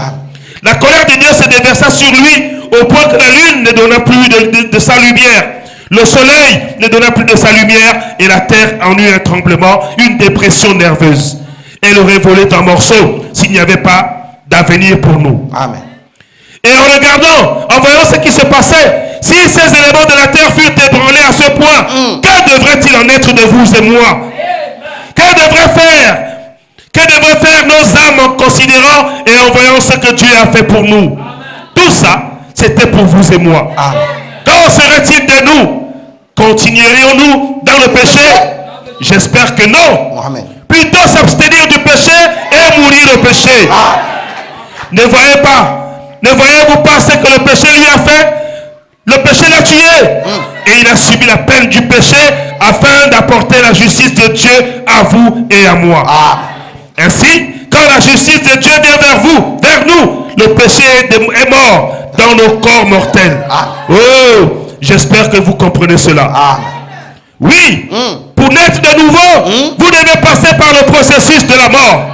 La colère de Dieu se déversa sur lui au point que la lune ne donna plus de sa lumière. Le soleil ne donna plus de sa lumière et la terre en eut un tremblement, une dépression nerveuse. Elle aurait volé en morceaux s'il n'y avait pas d'avenir pour nous. Amen. Et en regardant, en voyant ce qui se passait, si ces éléments de la terre furent ébranlés à ce point, que devrait-il en être de vous et moi? Que devraient faire nos âmes en considérant et en voyant ce que Dieu a fait pour nous? Tout ça, c'était pour vous et moi. Qu'en serait-il de nous? Continuerions-nous dans le péché? J'espère que non. Amen. Plutôt s'abstenir du péché et mourir au péché. Ne voyez-vous pas ce que le péché lui a fait? Le péché l'a tué. Et il a subi la peine du péché afin d'apporter la justice de Dieu à vous et à moi. Ainsi, quand la justice de Dieu vient vers vous, vers nous, le péché est mort dans nos corps mortels. Oh, j'espère que vous comprenez cela. Oui, pour naître de nouveau, vous devez passer par le processus de la mort.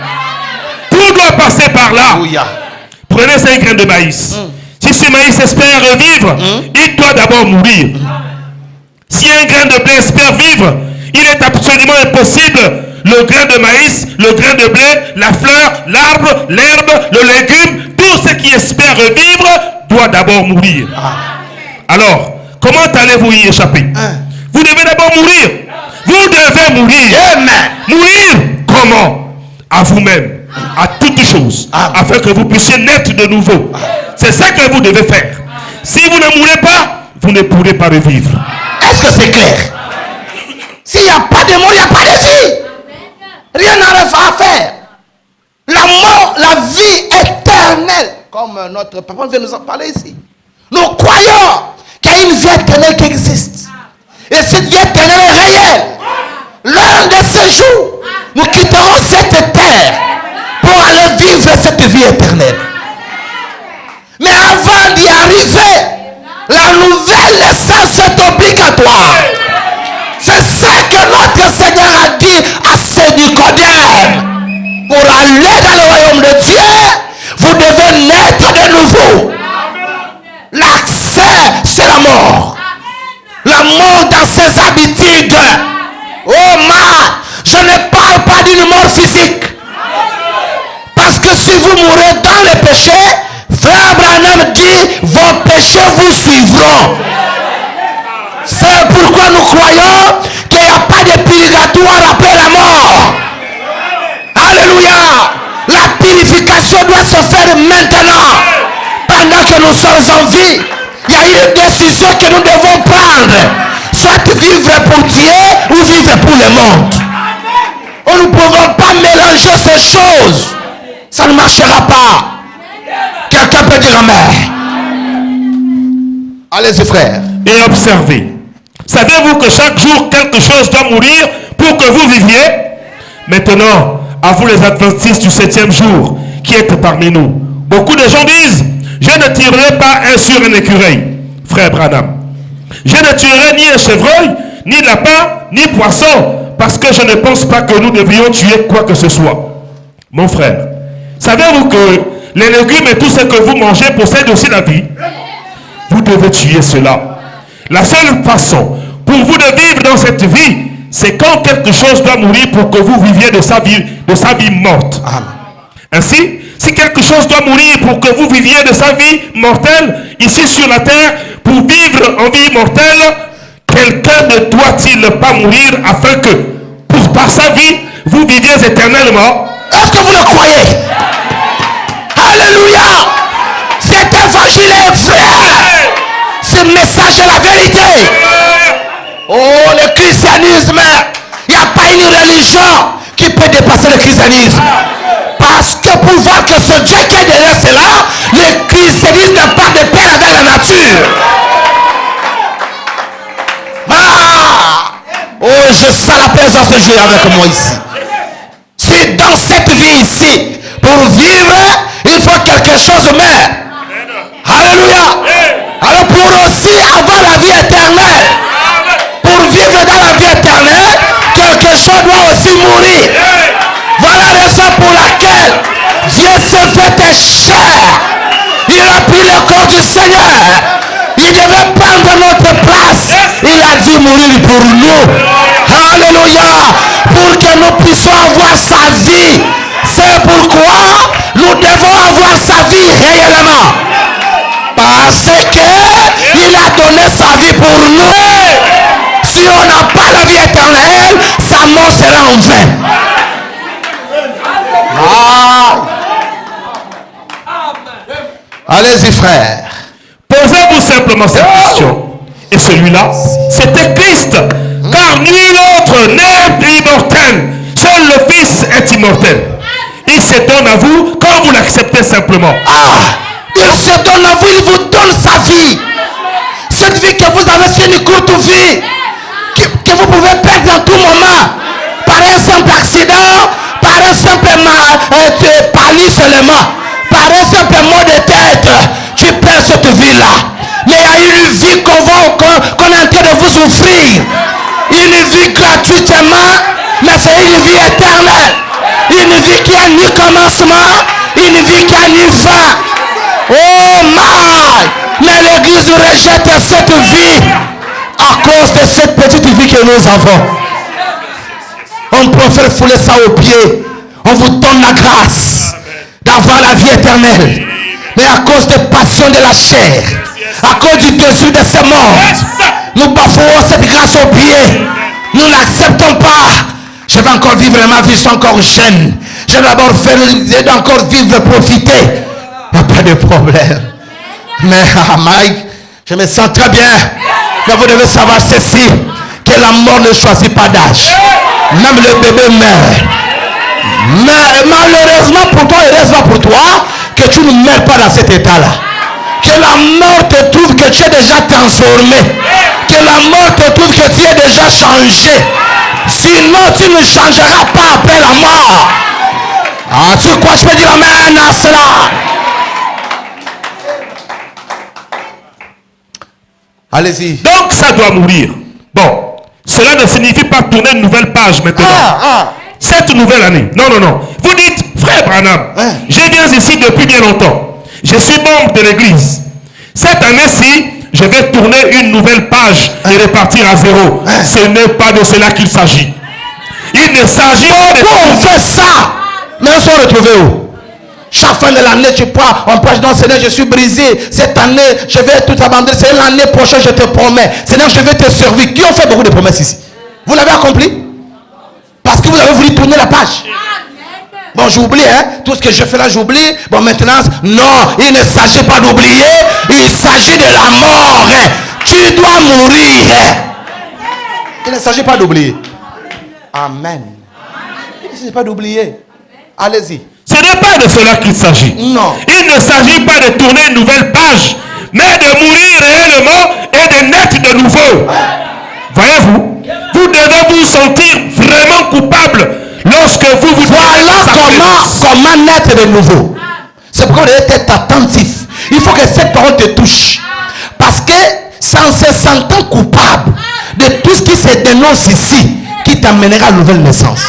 Tout doit passer par là. Prenez 5 grains de maïs. Si ce maïs espère revivre, il doit d'abord mourir. Si un grain de blé espère vivre, il est absolument impossible. Le grain de maïs, le grain de blé, la fleur, l'arbre, l'herbe, le légume, tout ce qui espère revivre doit d'abord mourir. Alors, comment allez-vous y échapper? Vous devez d'abord mourir. Vous devez mourir. Mourir comment? À vous-même, à toutes choses, afin que vous puissiez naître de nouveau. C'est ça que vous devez faire. Si vous ne mourrez pas, vous ne pourrez pas revivre. Est-ce que c'est clair? S'il n'y a pas de mort, il n'y a pas de vie. Rien n'arrive à faire. La mort, la vie éternelle. Comme notre papa vient nous en parler ici. Nous croyons qu'il y a une vie éternelle qui existe. Et cette vie éternelle est réelle. L'un de ces jours, nous quitterons cette terre pour aller vivre cette vie éternelle. Mais avant d'y arriver, la nouvelle naissance est obligatoire. C'est ça que notre Seigneur a dit à ce Nicodème. Pour aller dans le royaume de Dieu, vous devez naître de nouveau. L'accès, c'est la mort. La mort dans ses habitudes. Oh ma, je ne parle pas d'une mort physique. Parce que si vous mourrez dans le péché, Frère Branham dit, vos péchés vous suivront. C'est pourquoi nous croyons qu'il n'y a pas de purgatoire après la mort. Alléluia. La purification doit se faire maintenant. Pendant que nous sommes en vie, il y a une décision que nous devons prendre. Soit vivre pour Dieu ou vivre pour le monde. Nous ne pouvons pas mélanger ces choses. Ça ne marchera pas. Quelqu'un peut dire amen. Allez-y frère. Et observez. Savez-vous que chaque jour quelque chose doit mourir pour que vous viviez? Maintenant, à vous les adventistes du 7e jour qui êtes parmi nous. Beaucoup de gens disent, je ne tirerai pas un sur un écureuil. Frère Branham. Je ne tuerai ni un chevreuil, ni lapin, ni poisson, parce que je ne pense pas que nous devrions tuer quoi que ce soit. Mon frère, savez-vous que les légumes et tout ce que vous mangez possèdent aussi la vie? Vous devez tuer cela. La seule façon pour vous de vivre dans cette vie, c'est quand quelque chose doit mourir pour que vous viviez de sa vie morte. Ainsi, si quelque chose doit mourir pour que vous viviez de sa vie mortelle, ici sur la terre, pour vivre en vie mortelle, quelqu'un ne doit-il pas mourir afin que, par sa vie, vous viviez éternellement? Est-ce que vous le croyez? Alléluia. Cet évangile est vrai. Ce message est la vérité. Oh, le christianisme, il n'y a pas une religion qui peut dépasser le christianisme. Parce que pour voir que ce Dieu qui est derrière cela, le christianisme n'a pas de paix avec la nature. Oh, je sens la présence de Dieu avec moi ici. Si dans cette vie ici, pour vivre, il faut quelque chose meure. Alléluia. Alors pour aussi avoir la vie éternelle, pour vivre dans la vie éternelle, quelque chose doit aussi mourir. Voilà la raison pour laquelle Dieu s'est fait chair. Il a pris le corps du Seigneur. Il devait prendre notre place. Il a dû mourir pour nous. Alléluia. Pour que nous puissions avoir sa vie. C'est pourquoi nous devons avoir sa vie réellement. Parce qu'il a donné sa vie pour nous. Si on n'a pas la vie éternelle, sa mort sera en vain. Allez-y frère. Posez-vous simplement cette question. Et celui-là, c'était Christ. Car nul autre n'est immortel. Seul le Fils est immortel. Il se donne à vous quand vous l'acceptez simplement. Il se donne à vous, il vous donne sa vie. Cette vie que vous avez, c'est une courte vie. Que vous pouvez perdre en tout moment. Par un simple accident, par un simple palu seulement. Par reste un peu mot de tête. Tu perds cette vie-là. Mais il y a une vie qu'on est en train de vous offrir. Une vie gratuitement, mais c'est une vie éternelle. Une vie qui a ni commencement, une vie qui a ni fin. Oh my! Mais l'église rejette cette vie à cause de cette petite vie que nous avons. On préfère fouler ça aux pieds. On vous donne la grâce d'avoir la vie éternelle. Mais à cause des passions de la chair, à cause du désir de ce monde, nous bafouons cette grâce aux pieds. Nous ne l'acceptons pas. Je vais encore vivre ma vie, je suis encore jeune. Je vais d'abord faire, je dois encore vivre, profiter. Il n'y a pas de problème. Mais Mike, je me sens très bien. Mais vous devez savoir ceci, que la mort ne choisit pas d'âge. Même le bébé meurt. Mais malheureusement pour toi, heureusement pour toi, que tu ne meurs pas dans cet état-là. Que la mort te trouve que tu es déjà transformé. Que la mort te trouve que tu es déjà changé. Sinon, tu ne changeras pas après la mort. Ah, tu crois que je peux dire amen à cela? Allez-y. Donc, ça doit mourir. Bon, cela ne signifie pas tourner une nouvelle page maintenant. Cette nouvelle année. Non, non, non. Vous dites, frère Branham, je viens ici depuis bien longtemps. Je suis membre de l'église. Cette année-ci, je vais tourner une nouvelle page et repartir à zéro. Ce n'est pas de cela qu'il s'agit. Il ne s'agit pas de... Pourquoi on fait ça? Mais on se retrouve où? Chaque fin de l'année, tu prends, on prêche, non Seigneur, je suis brisé. Cette année, je vais tout abandonner. C'est l'année prochaine, je te promets. Seigneur, je vais te servir. Qui ont fait beaucoup de promesses ici? Vous l'avez accompli? Parce que vous avez voulu tourner la page. Bon, j'oublie, hein. Tout ce que je fais là, j'oublie. Bon, maintenant, non, il ne s'agit pas d'oublier. Il s'agit de la mort. Tu dois mourir. Il ne s'agit pas d'oublier. Amen. Il ne s'agit pas d'oublier. Allez-y. Ce n'est pas de cela qu'il s'agit. Non. Il ne s'agit pas de tourner une nouvelle page, mais de mourir réellement et de naître de nouveau. Voyez-vous, vous devez vous sentir vraiment coupable lorsque vous vous... Voilà comment naître de nouveau. C'est pourquoi vous devez être attentif. Il faut que cette parole te touche. Parce que c'est en se sentant coupable de tout ce qui se dénonce ici qui t'amènera à une nouvelle naissance.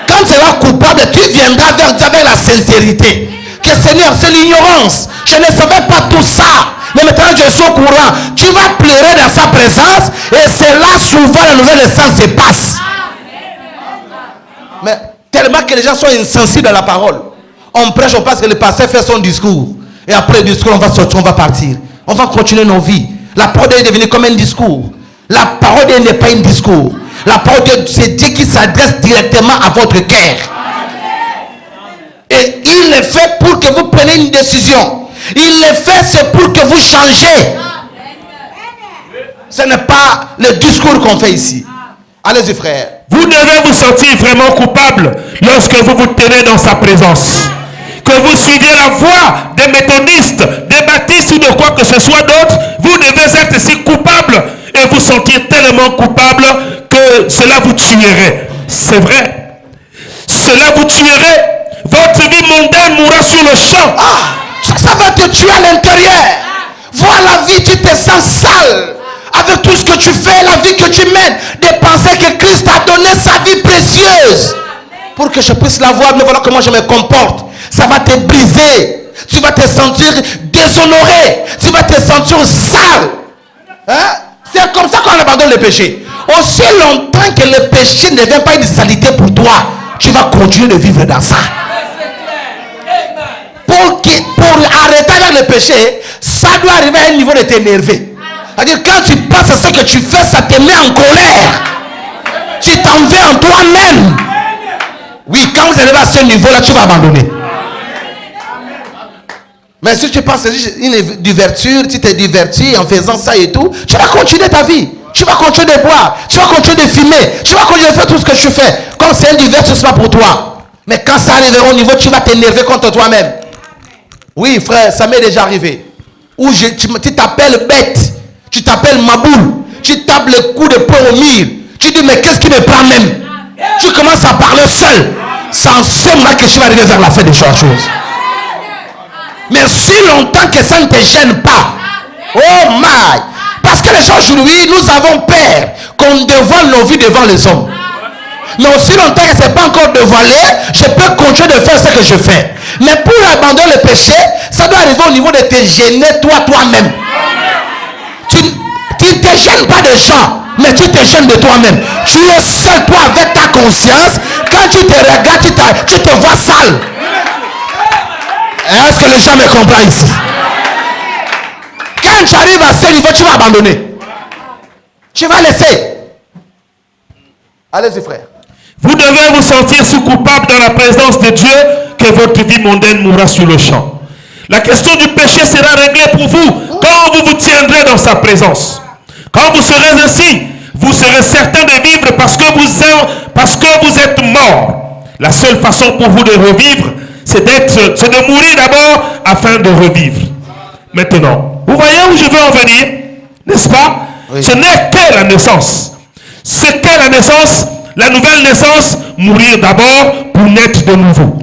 Quand tu seras coupable, tu viendras vers Dieu avec la sincérité. Que Seigneur, c'est l'ignorance. Je ne savais pas tout ça. Mais maintenant je suis au courant. Tu vas pleurer dans sa présence. Et c'est là souvent la nouvelle naissance se passe. Mais tellement que les gens sont insensibles à la parole. On prêche, on passe que le pasteur fait son discours. Et après le discours, on va sortir, on va partir. On va continuer nos vies. La parole est devenue comme un discours. La parole n'est pas un discours. La parole de Dieu, c'est Dieu qui s'adresse directement à votre cœur. Et il le fait pour que vous preniez une décision. Il le fait, c'est pour que vous changez. Ce n'est pas le discours qu'on fait ici. Allez-y, frère. Vous devez vous sentir vraiment coupable lorsque vous vous tenez dans sa présence. Que vous suivez la voie des méthodistes, des baptistes ou de quoi que ce soit d'autre, vous devez être si coupable et vous sentir tellement coupable que cela vous tuerait. C'est vrai. Cela vous tuerait. Votre vie mondaine mourra sur le champ. Ça va te tuer à l'intérieur. Vois la vie, tu te sens sale. Avec tout ce que tu fais, la vie que tu mènes. De penser que Christ a donné sa vie précieuse. Pour que je puisse la voir, mais voilà comment je me comporte. Ça va te briser. Tu vas te sentir déshonoré. Tu vas te sentir sale. Hein? C'est comme ça qu'on abandonne le péché. Aussi longtemps que le péché ne devient pas une saleté pour toi, tu vas continuer de vivre dans ça. Pour arrêter avec le péché, ça doit arriver à un niveau de t'énerver. C'est-à-dire quand tu penses à ce que tu fais, ça te met en colère. Tu t'en veux en toi-même. Oui, quand vous arrivez à ce niveau-là, tu vas abandonner. Mais si tu penses à une diverture, tu te divertis en faisant ça et tout, tu vas continuer ta vie. Tu vas continuer de boire, tu vas continuer de fumer, tu vas continuer de faire tout ce que tu fais. Comme c'est un divertissement pour toi. Mais quand ça arrivera au niveau, tu vas t'énerver contre toi-même. Oui, frère, ça m'est déjà arrivé. Où tu t'appelles bête, tu t'appelles maboule, tu tapes le coup de poing au mur. Tu dis, mais qu'est-ce qui me prend même? Tu commences à parler seul. C'est en ce moment que tu vas arriver vers la fin des choses. Mais si longtemps que ça ne te gêne pas. Oh my. Parce que les gens aujourd'hui, nous avons peur qu'on dévoile nos vies devant les hommes. Mais aussi longtemps que ce n'est pas encore dévoilé, je peux continuer de faire ce que je fais. Mais pour abandonner le péché, ça doit arriver au niveau de te gêner toi-même. Tu ne te gênes pas des gens, mais tu te gênes de toi-même. Tu es seul, toi, avec ta conscience. Quand tu te regardes, tu te vois sale. Est-ce que les gens me comprennent ici? Quand tu arrives à ce niveau, tu vas abandonner. Tu vas laisser. Allez-y, frère. Vous devez vous sentir sous coupable dans la présence de Dieu que votre vie mondaine mourra sur le champ. La question du péché sera réglée pour vous quand vous vous tiendrez dans sa présence. Quand vous serez ainsi, vous serez certain de vivre parce que vous êtes mort. La seule façon pour vous de revivre, c'est de mourir d'abord afin de revivre. Maintenant, vous voyez où je veux en venir, n'est-ce pas? Oui. Ce n'est que la naissance. C'est que la naissance, la nouvelle naissance, mourir d'abord pour naître de nouveau.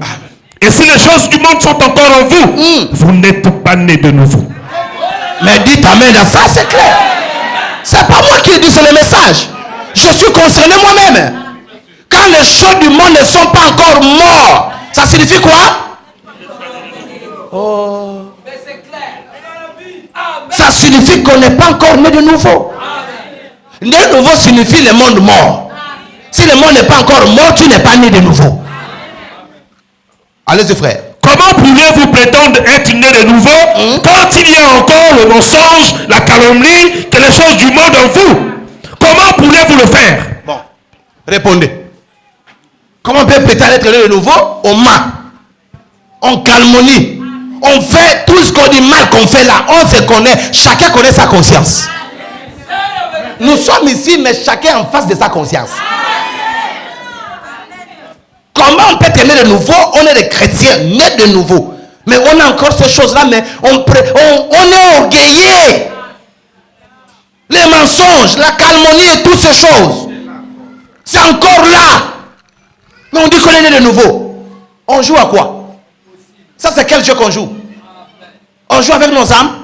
Et si les choses du monde sont encore en vous, vous n'êtes pas né de nouveau. Mais dites amen à ça, c'est clair. C'est pas moi qui dis, c'est le message. Je suis concerné moi-même. Quand les choses du monde ne sont pas encore morts, ça signifie quoi? Oh. Ça signifie qu'on n'est pas encore né de nouveau. Né de nouveau signifie le monde mort. Si le monde n'est pas encore mort, tu n'es pas né de nouveau. Allez-y, frère. Comment pouvez-vous prétendre être né de nouveau quand il y a encore le mensonge, la calomnie, que les choses du monde en vous? Comment pourrez-vous le faire? Bon, répondez. Comment on peut prétendre être né de nouveau? On ment. On calomnie. On fait tout ce qu'on dit mal qu'on fait là. On se connaît. Chacun connaît sa conscience. Nous sommes ici, mais chacun en face de sa conscience. Comment on peut être né de nouveau? On est des chrétiens, nés de nouveau. Mais on a encore ces choses-là, mais on est orgueillés. Les mensonges, la calomnie et toutes ces choses. C'est encore là. Mais on dit qu'on est né de nouveau. On joue à quoi? Ça, c'est quel jeu qu'on joue? On joue avec nos âmes?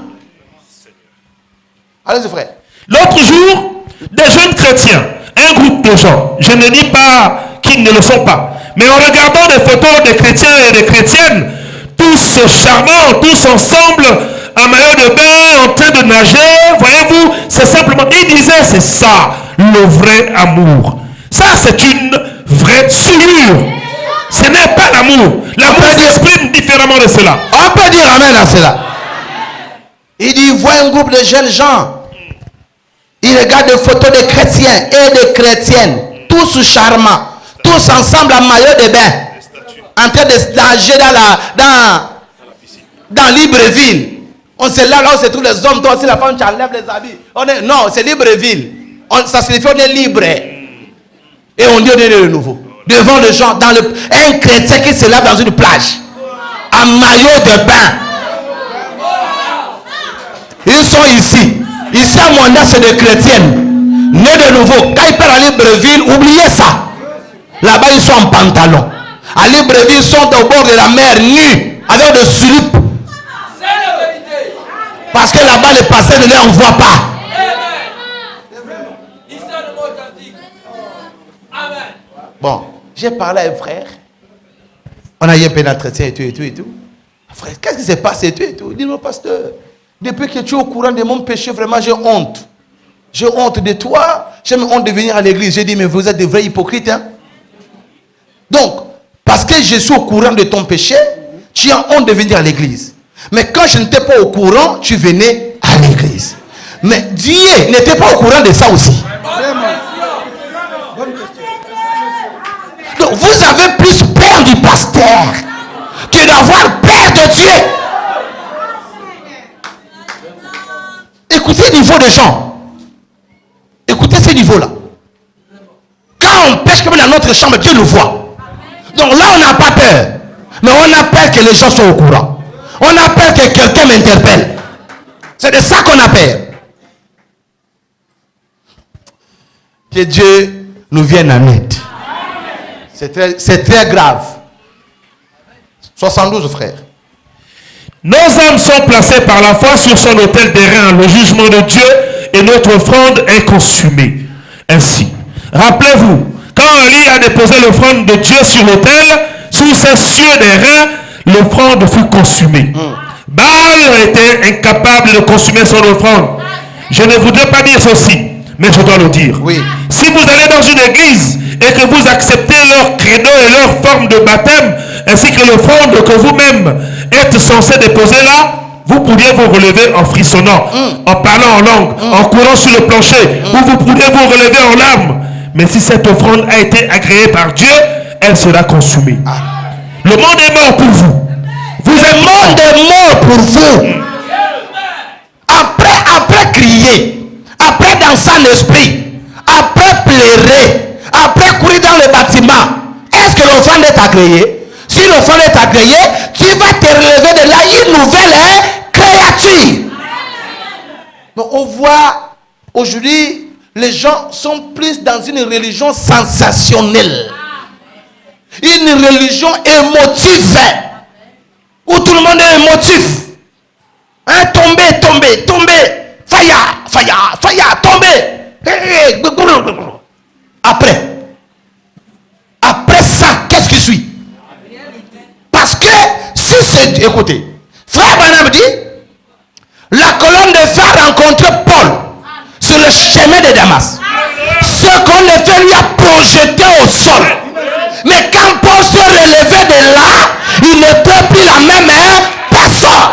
Allez-y, frère. L'autre jour, des jeunes chrétiens, un groupe de gens, je ne dis pas qu'ils ne le sont pas, mais en regardant des photos des chrétiens et des chrétiennes, tous charmants, tous ensemble, en maillot de bain, en train de nager, voyez-vous, c'est simplement, ils disaient, c'est ça, le vrai amour. Ça, c'est une vraie souillure. Ce n'est pas l'amour. L'amour s'exprime différemment de cela. On peut dire amen à cela. Il dit, il voit un groupe de jeunes gens. Il regarde des photos de chrétiens et de chrétiennes. Tous charmants. Tous ensemble en maillot de bain. En train de nager dans Libreville. On se là où se trouvent les hommes. Toi aussi la femme, tu enlèves les habits. Non, c'est Libreville. Ça signifie qu'on est libre. Et on dit on est de nouveau. Devant les gens, un chrétien qui se lave dans une plage, en maillot de bain. Ils sont ici. Ici à Mwanda, c'est des chrétiennes. Nés de nouveau. Quand ils partent à Libreville, oubliez ça. Là-bas, ils sont en pantalon. À Libreville, ils sont au bord de la mer, nus, avec des slips. Parce que là-bas, les pasteurs ne les envoient pas. Bon, j'ai parlé à un frère. On a eu un peu d'entretien et tout. Frère, qu'est-ce qui s'est passé et tout? Dis-moi, pasteur, depuis que tu es au courant de mon péché, vraiment, j'ai honte. J'ai honte de toi. J'ai honte de venir à l'église. J'ai dit, mais vous êtes des vrais hypocrites. Hein? Donc, parce que je suis au courant de ton péché, tu as honte de venir à l'église. Mais quand je n'étais pas au courant, tu venais à l'église. Mais Dieu n'était pas au courant de ça aussi. Donc, vous avez plus peur du pasteur que d'avoir peur de Dieu. Écoutez le niveau des gens. Écoutez ce niveau-là. Quand on pêche comme dans notre chambre, Dieu le voit. Donc là, on n'a pas peur. Mais on a peur que les gens soient au courant. On a peur que quelqu'un m'interpelle. C'est de ça qu'on a peur. Que Dieu nous vienne en aide. C'est très grave. 72 frères. Nos âmes sont placées par la foi sur son autel d'airain, le jugement de Dieu, et notre offrande est consumée. Ainsi, rappelez-vous, quand Élie a déposé l'offrande de Dieu sur l'autel, sous ses cieux d'airain, l'offrande fut consumée. Baal était incapable de consumer son offrande. Je ne voudrais pas dire ceci, mais je dois le dire. Oui. Si vous allez dans une église et que vous acceptez leur credo et leur forme de baptême, ainsi que l'offrande que vous-même êtes censé déposer là, vous pourriez vous relever en frissonnant, en parlant en langue, en courant sur le plancher, ou vous pourriez vous relever en larmes. Mais si cette offrande a été agréée par Dieu, elle sera consumée. Le monde est mort pour vous. Le monde est mort pour vous. Après crier, après danser en esprit, après pleurer, après courir dans le bâtiment, est-ce que l'offrande est agréée? Si l'offrande est agréée, tu vas te relever de là une nouvelle créature. Donc on voit aujourd'hui, les gens sont plus dans une religion sensationnelle. Une religion émotive. Où tout le monde est émotif. Hein, tomber. Fire, tomber. Après ça, qu'est-ce qui suit? Parce que si c'est... Écoutez, frère Branham dit, la colonne de fer a rencontré Paul sur le chemin de Damas. Ce qu'on a fait lui a projeté au sol. Mais quand Paul se relevait de là, il n'était plus la même personne.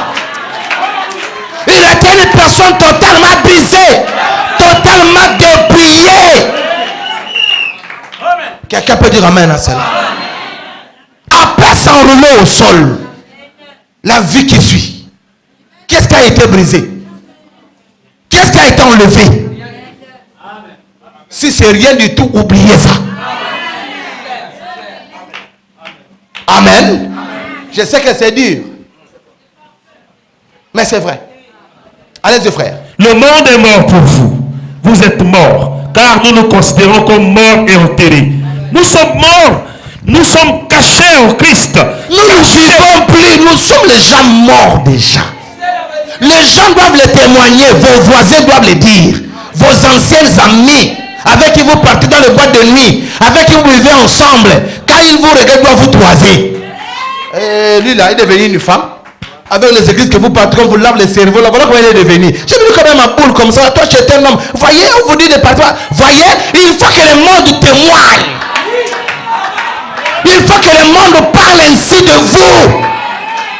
Il était une personne totalement brisée, totalement dépouillée. Quelqu'un peut dire amen à cela. Après s'enrouler au sol, la vie qui suit, qu'est-ce qui a été brisé? Qu'est-ce qui a été enlevé? Si c'est rien du tout, oubliez ça. Amen. Je sais que c'est dur, mais c'est vrai. Allez-y, frère. Le monde est mort pour vous. Vous êtes morts, car nous nous considérons comme morts et enterrés. Nous sommes morts. Nous sommes cachés en Christ. Nous ne vivons plus. Nous sommes les gens morts déjà. Les gens doivent le témoigner. Vos voisins doivent le dire. Vos anciens amis avec qui vous partez dans le boîte de nuit, avec qui vous vivez ensemble, quand ils vous regardent, doivent vous toiser. Et lui là, il est devenu une femme. Avec les églises que vous partez, comme vous lavez les cerveaux, là, voilà comment il est devenu. J'ai vu quand même un boule comme ça. Toi, tu es un homme. Voyez, on vous dit de partir. Voyez, il faut que le monde témoigne. Il faut que le monde parle ainsi de vous.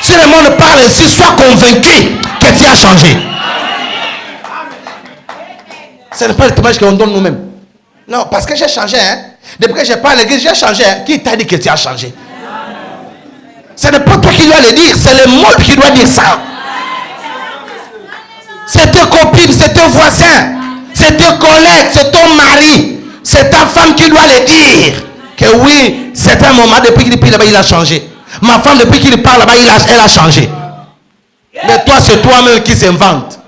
Si le monde parle ainsi, sois convaincu que tu as changé. Ce n'est pas le témoignage qu'on donne nous-mêmes. Non, parce que j'ai changé. Hein. Depuis que je parle à l'église, j'ai changé. Hein. Qui t'a dit que tu as changé? Ce n'est pas toi qui dois le dire, c'est le monde qui doit dire ça. C'est tes copines, c'est tes voisins, c'est tes collègues, c'est ton mari, c'est ta femme qui doit le dire. Que oui, c'est un moment, depuis qu'il parle là-bas, il a changé. Ma femme, depuis qu'il parle là-bas, elle a changé. Mais toi, c'est toi-même qui s'invente.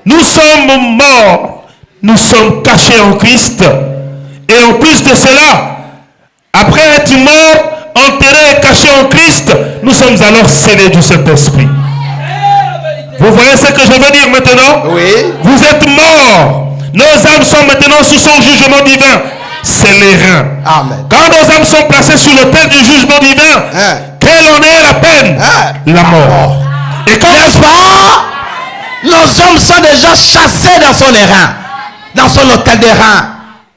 Nous sommes morts. Nous sommes cachés en Christ. Et en plus de cela, après être morts, enterrés et cachés en Christ, nous sommes alors scellés du Saint-Esprit. Vous voyez ce que je veux dire maintenant? Oui. Vous êtes morts. Nos âmes sont maintenant sous son jugement divin. C'est les reins. Amen. Quand nos âmes sont placées sur l'autel du jugement divin, quelle en est la peine? La mort. Et quand, n'est-ce pas? Nos hommes sont déjà chassés dans son airain, dans son hôtel d'airain.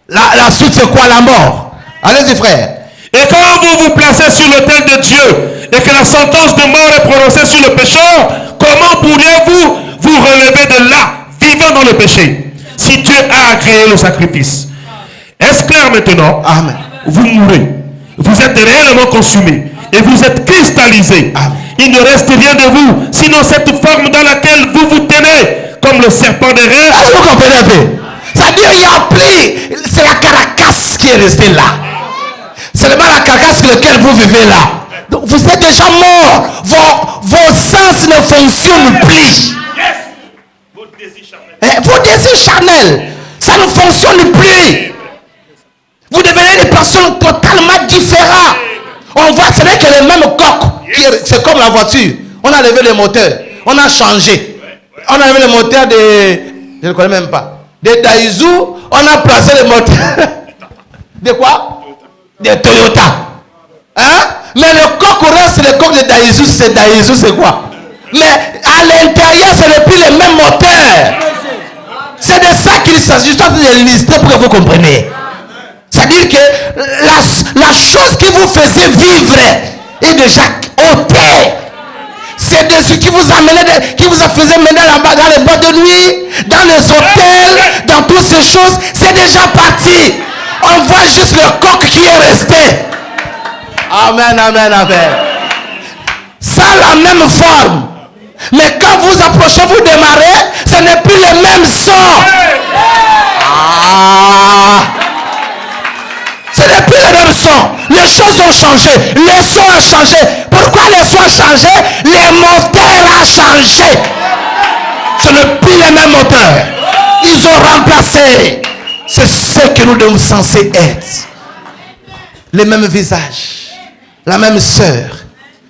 La suite, c'est quoi? La mort. Allez-y, frère. Et quand vous vous placez sur l'autel de Dieu et que la sentence de mort est prononcée sur le pécheur, comment pourriez-vous vous relever de là, vivant dans le péché, si Dieu a agréé le sacrifice? Est-ce clair maintenant? Amen. Vous mourrez. Vous êtes réellement consumés et vous êtes cristallisés. Amen. Il ne reste rien de vous, sinon cette forme dans laquelle vous vous tenez, comme le serpent des reins. Est-ce que vous comprenez un peu? C'est-à-dire, il y a plus, c'est la carcasse qui est restée là. C'est vraiment la carcasse sur laquelle vous vivez là. Donc, vous êtes déjà mort. Vos sens ne fonctionnent plus. Vos désirs charnels, ça ne fonctionne plus. Vous devenez des personnes totalement différentes. On voit, c'est vrai que le même coq qui c'est comme la voiture. On a levé le moteur. On a changé. On a levé le moteur de... Je ne connais même pas. De Daihatsu, on a placé le moteur... De quoi? De Toyota. Hein? Mais le coq reste le coq de Daihatsu, c'est quoi? Mais à l'intérieur, ce n'est plus le même moteur. C'est de ça qu'il s'agit. Je suis en train de lister pour que vous compreniez. C'est-à-dire que la chose qui vous faisait vivre est déjà ôtée. C'est de ce qui vous amenait, qui vous a fait mener là-bas dans les boîtes de nuit, dans les hôtels, dans toutes ces choses. C'est déjà parti. On voit juste le coq qui est resté. Amen, amen, amen. Ça a la même forme. Mais quand vous approchez, vous démarrez, ce n'est plus le même son. Ce n'est plus le même son. Les choses ont changé. Le son a changé. Pourquoi le son a changé? Le moteur a changé. Ce n'est plus le même moteur. Ils ont remplacé. C'est ce que nous devons censés être. Le même visage. La même sœur.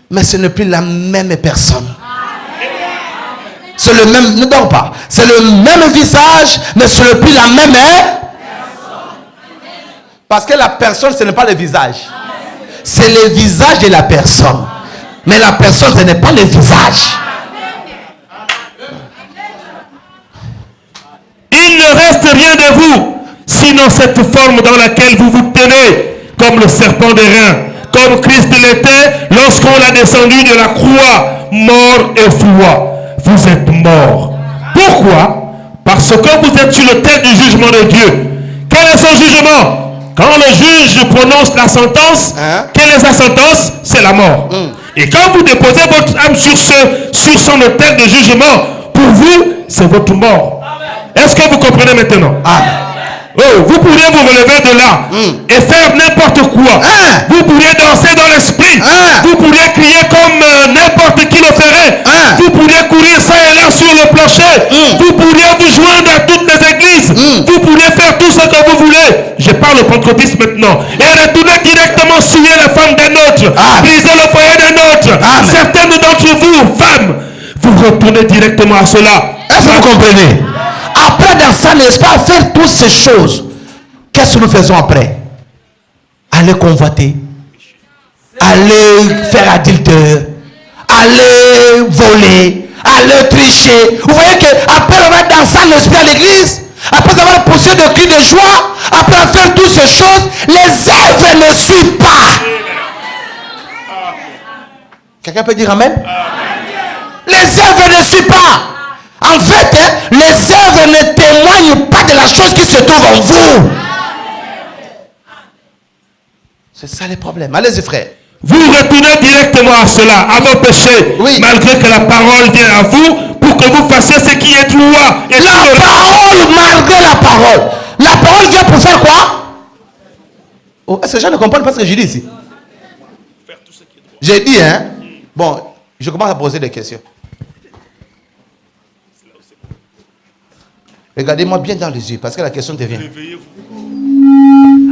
Mais ce n'est plus la même personne. C'est le même, ne dors pas. C'est le même visage, mais ce n'est plus la même personne. Parce que la personne, ce n'est pas le visage. C'est le visage de la personne. Mais la personne, ce n'est pas le visage. Il ne reste rien de vous, sinon cette forme dans laquelle vous vous tenez, comme le serpent d'airain, comme Christ l'était lorsqu'on l'a descendu de la croix, mort et froid. Vous êtes mort. Pourquoi? Parce que vous êtes sur le thème du jugement de Dieu. Quel est son jugement? Quand le juge prononce la sentence, quelle est sa sentence? C'est la mort. Et quand vous déposez votre âme sur son autel de jugement, pour vous, c'est votre mort. Est-ce que vous comprenez maintenant? Oh, vous pourriez vous relever de là et faire n'importe quoi. Vous pourriez danser dans l'esprit. Vous pourriez crier comme n'importe qui le ferait. Vous pourriez courir ça et là sur le plancher. Vous pourriez vous joindre à toutes les églises. Vous pourriez faire tout ce que vous voulez. Je parle au pentecôtiste maintenant. Et retourner directement souiller la femme d'un autre. Briser le foyer d'un autre. Certaines d'entre vous, femmes, vous retournez directement à cela. Est-ce que vous comprenez? Après, dans ça, n'est-ce pas, faire toutes ces choses, qu'est-ce que nous faisons après? Aller convoiter, aller faire adultère, aller voler, aller tricher. Vous voyez qu'après avoir dansé l'esprit à l'église, après avoir poussé de cris de joie, après faire toutes ces choses, les œuvres ne suivent pas. Quelqu'un peut dire amen? Les œuvres ne suivent pas. En fait, les œuvres ne témoignent pas de la chose qui se trouve en vous. C'est ça le problème. Allez-y, frère. Vous retournez directement à cela, à vos péchés, malgré que la parole vient à vous pour que vous fassiez ce qui est loi. Et la parole, malgré la parole. La parole vient pour faire quoi? Oh, est-ce que les gens ne comprennent pas ce que je dis ici? J'ai dit, hein? Bon, je commence à poser des questions. Regardez-moi bien dans les yeux, parce que la question devient.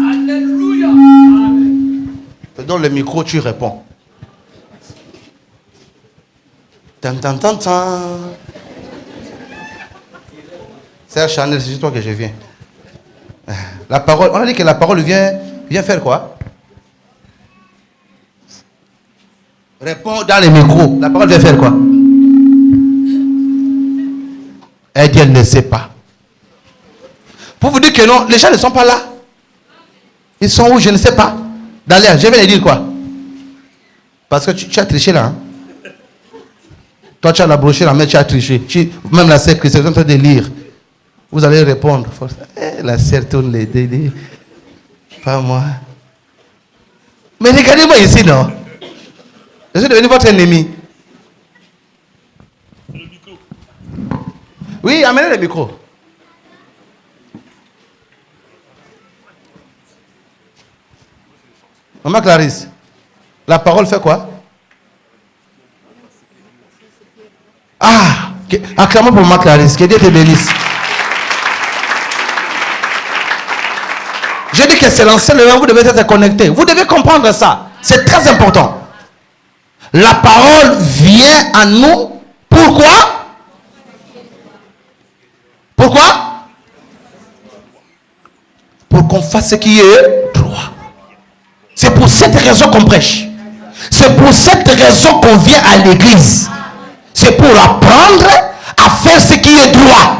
Alléluia. Je te donne le micro, tu réponds. Tan, tan, tan, tan. C'est Chanel, c'est juste toi que je viens. La parole, on a dit que la parole vient faire quoi? Réponds dans le micro. La parole vient faire quoi? Elle dit, elle ne sait pas. Pour vous dire que non, les gens ne sont pas là. Ils sont où? Je ne sais pas. D'ailleurs, je vais les dire quoi? Parce que tu as triché là. Hein? Toi, tu as la brochée, la main, tu as triché. Même la sœur Christine est en train de lire. Vous allez répondre. La sœur tourne les délits. Pas moi. Mais regardez-moi ici, non? Je suis devenu votre ennemi. Le micro. Oui, amenez le micro. Maman Clarisse, la parole fait quoi? Acclamons pour Maman Clarisse, que Dieu te bénisse. Je dis que c'est l'enseignement, vous devez être connecté. Vous devez comprendre ça. C'est très important. La parole vient à nous. Pourquoi? Pourquoi? Pour qu'on fasse ce qui est droit. C'est pour cette raison qu'on prêche. C'est pour cette raison qu'on vient à l'église. C'est pour apprendre à faire ce qui est droit.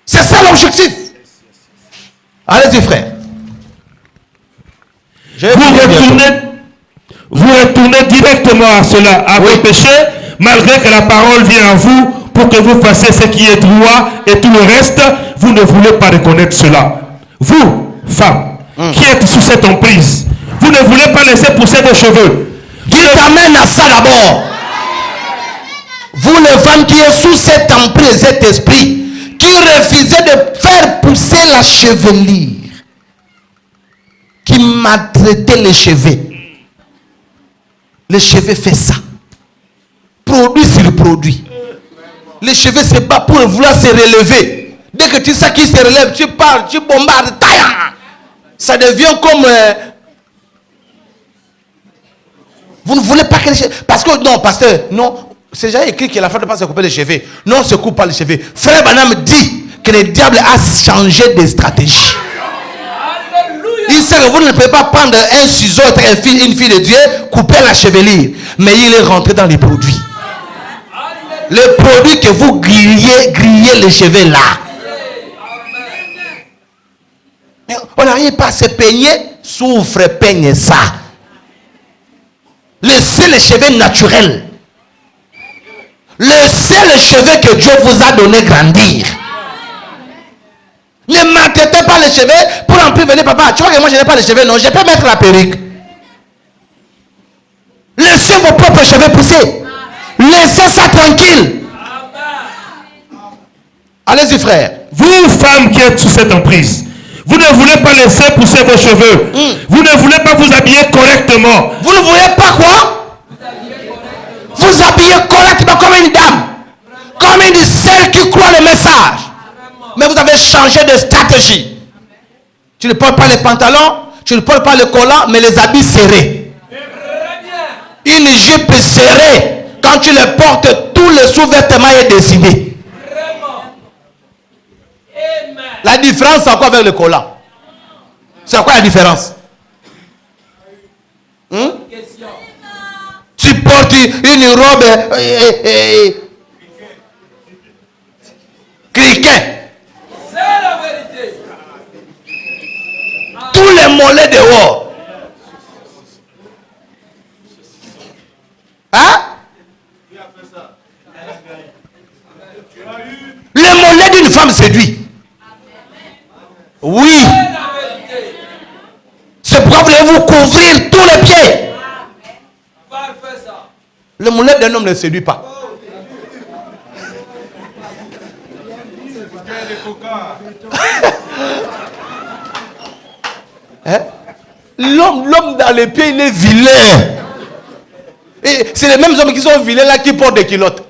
C'est ça l'objectif. Allez-y, frère. Vous retournez directement à cela, à vos péchés, malgré que la parole vient à vous pour que vous fassiez ce qui est droit et tout le reste, vous ne voulez pas reconnaître cela. Vous, femmes, qui êtes sous cette emprise, vous ne voulez pas laisser pousser vos cheveux. Qui t'amène à ça d'abord? Vous les femmes qui êtes sous cette emprise, cet esprit, qui refusez de faire pousser la chevelure, qui maltraitait les cheveux. Les cheveux fait ça. Produit sur produit. Les cheveux se battent pour vouloir se relever. Dès que tu sais qui se relève, tu parles, tu bombardes. Ça devient comme... Vous ne voulez pas que les cheveux... Parce que, non, pasteur, non. C'est déjà écrit que la femme ne peut pas se couper les cheveux. Non, on ne se coupe pas les cheveux. Frère Branham dit que le diable a changé de stratégie. Il sait que vous ne pouvez pas prendre un ciseau, être une fille de Dieu, couper la chevelure. Mais il est rentré dans les produits. Les produits que vous grillez les cheveux là. Mais on n'arrive pas à se peigner, souffre, peigne ça. Laissez les cheveux naturels. Laissez les cheveux que Dieu vous a donné grandir. Ne maltraitez pas les cheveux pour en plus venir, papa. Tu vois que moi je n'ai pas les cheveux, non, je peux mettre la perruque. Laissez vos propres cheveux pousser. Laissez ça tranquille. Allez-y, frère. Vous, femmes qui êtes sous cette emprise, vous ne voulez pas laisser pousser vos cheveux. Vous ne voulez pas vous habiller correctement. Vous ne voulez pas quoi? Vous habiller correctement comme une dame. Comme une celle qui croit le message. Mais vous avez changé de stratégie. Tu ne portes pas les pantalons, tu ne portes pas le collant, mais les habits serrés. Une jupe serrée, quand tu les portes, tout le sous-vêtement est dessiné. La différence, c'est quoi avec le collant? C'est quoi la différence? Tu portes une robe criquet. C'est la vérité. Tous les mollets dehors. Hein? Les mollets d'une femme séduit. Oui. C'est pourquoi voulez-vous couvrir tous les pieds. Le mollet d'un homme ne séduit pas. Hein? L'homme dans les pieds, il est vilain. Et c'est les mêmes hommes qui sont vilains là qui portent des culottes.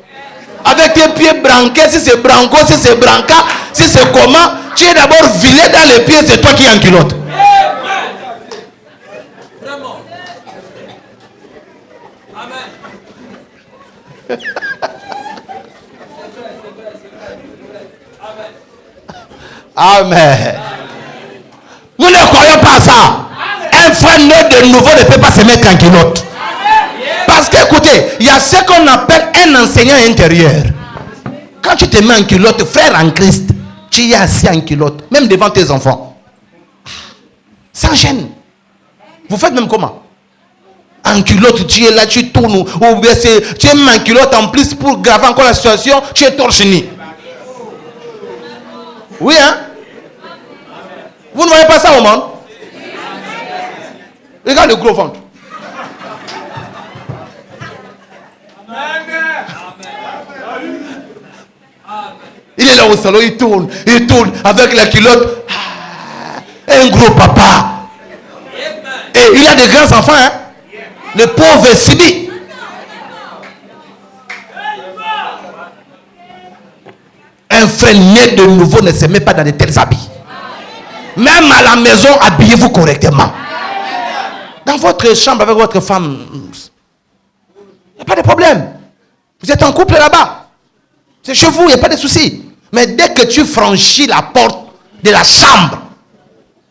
Avec tes pieds branqués, si c'est branco, si c'est branca, si c'est comment, tu es d'abord vilain dans les pieds, c'est toi qui es en culotte. Vraiment. Amen. Amen. Nous ne croyons pas à ça. Un frère né de nouveau ne peut pas se mettre en culotte. Parce que, écoutez, il y a ce qu'on appelle un enseignant intérieur. Quand tu te mets en culotte, frère en Christ, tu y es assis en culotte, même devant tes enfants. Sans gêne. Vous faites même comment? En culotte, tu es là, tu tournes, ou bien tu es en culotte en plus pour graver encore la situation, tu es torse nu. Oui, hein? Vous ne voyez pas ça au monde? Regarde le gros ventre. Il est là au salon, il tourne avec la culotte. Un gros papa. Et il a des grands enfants, hein? Le pauvre Sidi. Un frère né de nouveau ne se met pas dans de tels habits. Même à la maison, habillez-vous correctement. Dans votre chambre avec votre femme, de problème. Vous êtes en couple là-bas. C'est chez vous, il n'y a pas de souci. Mais dès que tu franchis la porte de la chambre,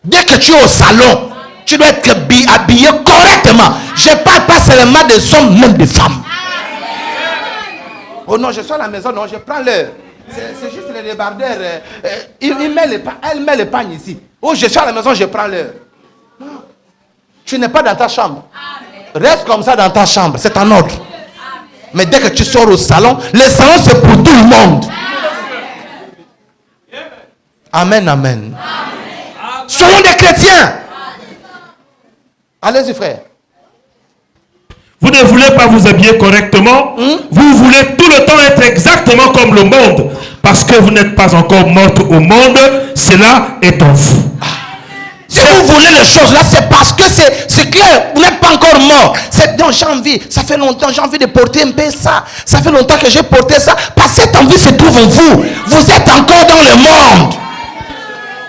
dès que tu es au salon, tu dois être habillé correctement. Je ne parle pas seulement des hommes, même des femmes. Oh non, je suis à la maison, non, je prends l'heure. C'est juste les débardeurs. Elle met les pagnes ici. Oh, je suis à la maison, je prends l'heure. Non. Tu n'es pas dans ta chambre. Reste comme ça dans ta chambre, c'est en ordre. Mais dès que tu sors au salon, le salon c'est pour tout le monde. Amen, amen. Soyons des chrétiens. Allez-y, frère. Vous ne voulez pas vous habiller correctement. Vous voulez tout le temps être exactement comme le monde. Parce que vous n'êtes pas encore morte au monde. Cela est en vous. Si vous voulez les choses là, c'est parce que c'est clair. Vous n'êtes pas encore mort. C'est donc j'ai envie. Ça fait longtemps, j'ai envie de porter un peu ça. Ça fait longtemps que j'ai porté ça. Parce que cette envie se trouve en vous. Vous êtes encore dans le monde.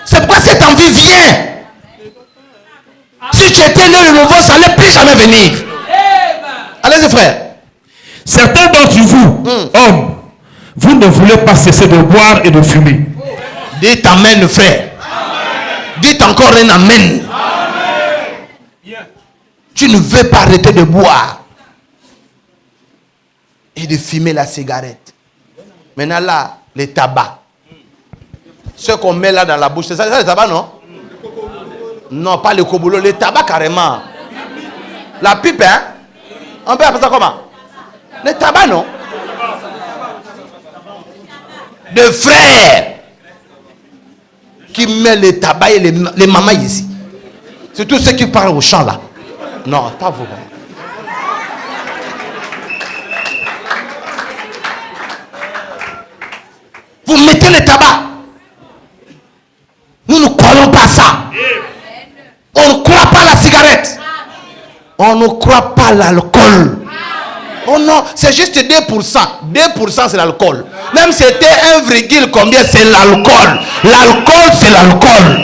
C'est pourquoi cette envie vient. Si tu étais né de nouveau, ça n'allait plus jamais venir. Allez-y, frère. Certains d'entre vous, hommes, vous ne voulez pas cesser de boire et de fumer. Dites amen, frère. Dites encore un amen. Tu ne veux pas arrêter de boire et de fumer la cigarette. Maintenant là, les tabacs. Ce qu'on met là dans la bouche, c'est ça le tabac, non? Non, pas le kobolo, le tabac carrément. La pipe, hein? On peut appeler ça comment? Le tabac, non? De frères qui met le tabac et les mamans ici. C'est tous ceux qui parlent au champ là. Non, pas vous. Vous mettez le tabac. Nous ne croyons pas ça. On ne croit pas à la cigarette. On ne croit pas à l'alcool. Oh non, c'est juste 2%. 2% c'est l'alcool. Même si c'était 1, combien, c'est l'alcool. L'alcool, c'est l'alcool.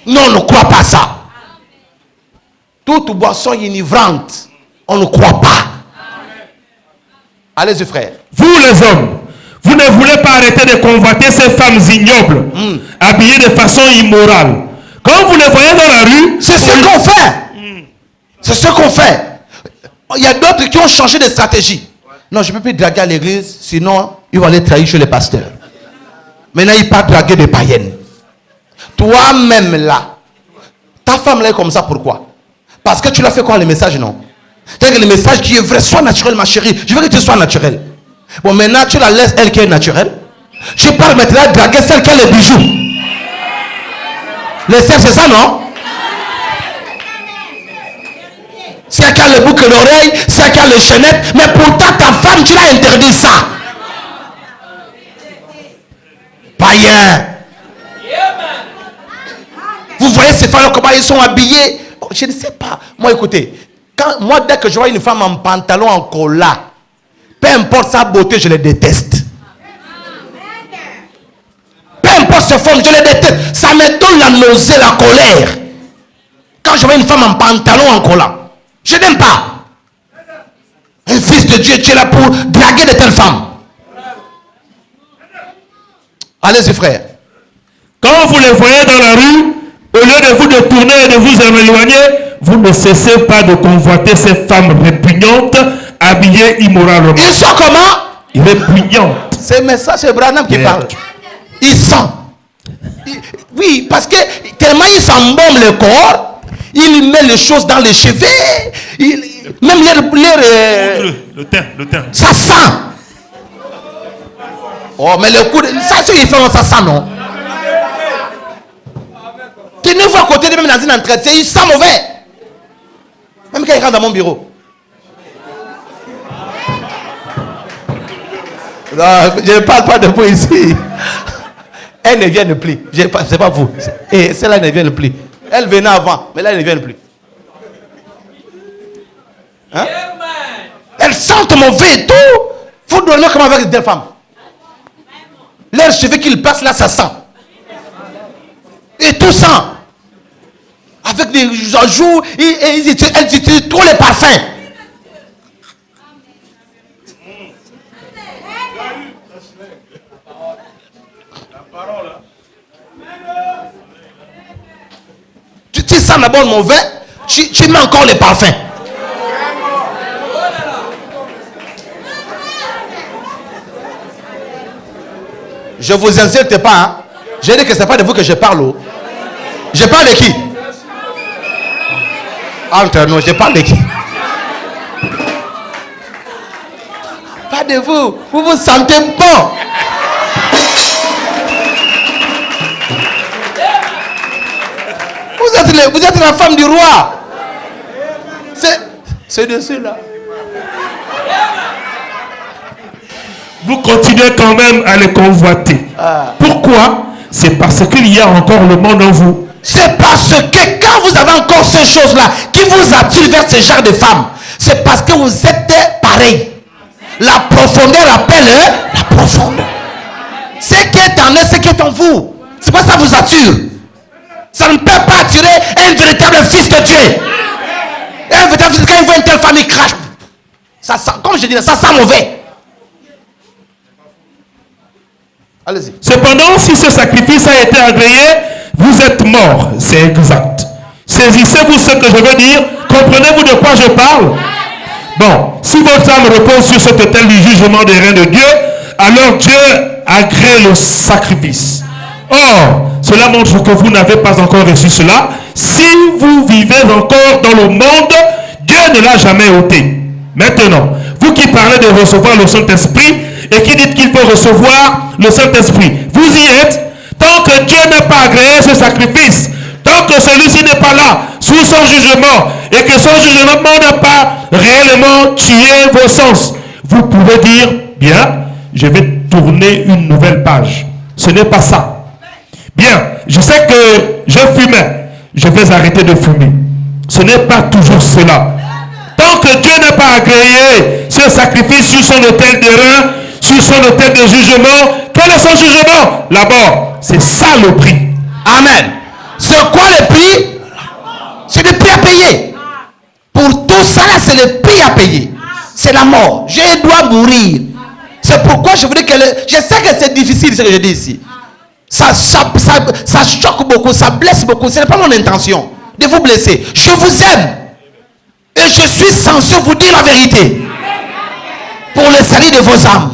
Non, on ne croit pas ça. Toute boisson enivrante, on ne croit pas. Allez-y, frère. Vous les hommes, vous ne voulez pas arrêter de convoiter ces femmes ignobles, habillées de façon immorale. Quand vous les voyez dans la rue, c'est ce qu'on fait. C'est ce qu'on fait. Il y a d'autres qui ont changé de stratégie. Non, je ne peux plus draguer à l'église, sinon ils vont aller trahir chez les pasteurs. Maintenant, ils partent draguer des païennes. Toi-même là, ta femme là est comme ça, pourquoi? Parce que tu l'as fait quoi le message, non? C'est-à-dire que le message qui est vrai, sois naturel, ma chérie. Je veux que tu sois naturel. Bon, maintenant, tu la laisses, elle qui est naturelle. Tu parles maintenant de draguer celle qui a les bijoux. Les cerfs, c'est ça, non? C'est qui a le boucle d'oreille, c'est qui a les chaînettes, mais pourtant ta femme, tu l'as interdit ça. Païen. Vous voyez ces femmes comment ils sont habillés? Oh, je ne sais pas. Moi, écoutez, moi, dès que je vois une femme en pantalon en cola, peu importe sa beauté, je les déteste. Peu importe sa forme, je les déteste. Ça me donne la nausée, la colère. Quand je vois une femme en pantalon en cola, je n'aime pas. Un fils de Dieu, tu es là pour draguer de telles femmes. Allez-y, frère. Quand vous les voyez dans la rue, au lieu de vous détourner et de vous éloigner, vous ne cessez pas de convoiter ces femmes répugnantes, habillées immoralement. Ils sont comment? Répugnantes. C'est Branham qui parle. Ils sont. Oui, parce que tellement ils s'embombent le corps, ils mettent les choses dans les cheveux, même le teint. Ça sent. Oh, mais le coup de... Ça, ceux qui font ça sent, non? Tenez-vous à côté de même dans une entretien, il sent mauvais. Même quand il rentre dans mon bureau. Non, je ne parle pas de vous ici. Elle ne vient plus. C'est pas vous. Et celle-là ne vient plus. Elle venait avant, mais là, elle ne vient plus. Hein? Elles sentent mauvais et tout. Vous dormez comme avec des femmes. Leurs cheveux qu'ils passent là, ça sent. Et tout sent. avec des ajouts, elles utilisent trop les parfums. Tu sens d'abord mon vin, tu mets encore les parfums. Je vous insulte pas. Hein? J'ai dit que ce n'est pas de vous que je parle. Je parle de qui? Entre nous, je parle de qui? Pas de vous. Vous vous sentez bon. Vous êtes la femme du roi. C'est dessus là. Vous continuez quand même à les convoiter. Pourquoi? C'est parce qu'il y a encore le monde en vous. C'est parce que quand vous avez encore ces choses-là qui vous attirent vers ce genre de femmes, c'est parce que vous êtes pareil. La profondeur appelle la profondeur. Ce qui est en eux, ce qui est en vous. C'est pas ça vous attire. Ça ne peut pas attirer un véritable fils de Dieu. Un véritable fils de Dieu, quand il voit une telle famille crache. Ça sent, comme je dis, ça sent mauvais. Allez-y. Cependant, si ce sacrifice a été agréé, vous êtes morts. C'est exact. Saisissez-vous ce que je veux dire. Comprenez-vous de quoi je parle? Bon, si votre âme repose sur cet autel du jugement des reins de Dieu, alors Dieu agrée le sacrifice. Or, cela montre que vous n'avez pas encore reçu cela. Si vous vivez encore dans le monde, Dieu ne l'a jamais ôté. Maintenant, vous qui parlez de recevoir le Saint-Esprit et qui dites qu'il faut recevoir le Saint-Esprit, vous y êtes. Tant que Dieu n'a pas agréé ce sacrifice, tant que celui-ci n'est pas là, sous son jugement, et que son jugement n'a pas réellement tué vos sens, vous pouvez dire, bien, je vais tourner une nouvelle page. Ce n'est pas ça. Bien, je sais que je fumais, je vais arrêter de fumer. Ce n'est pas toujours cela. Tant que Dieu n'a pas agréé ce sacrifice sur son autel de reins, sur son autel de jugement, quel est son jugement? La mort. C'est ça le prix. Amen. C'est quoi le prix? C'est le prix à payer. Pour tout ça, c'est le prix à payer. C'est la mort. Je dois mourir. C'est pourquoi je voulais que... Je sais que c'est difficile ce que je dis ici. Ça choque beaucoup, ça blesse beaucoup. Ce n'est pas mon intention de vous blesser. Je vous aime. Et je suis censé vous dire la vérité. Pour le salut de vos âmes.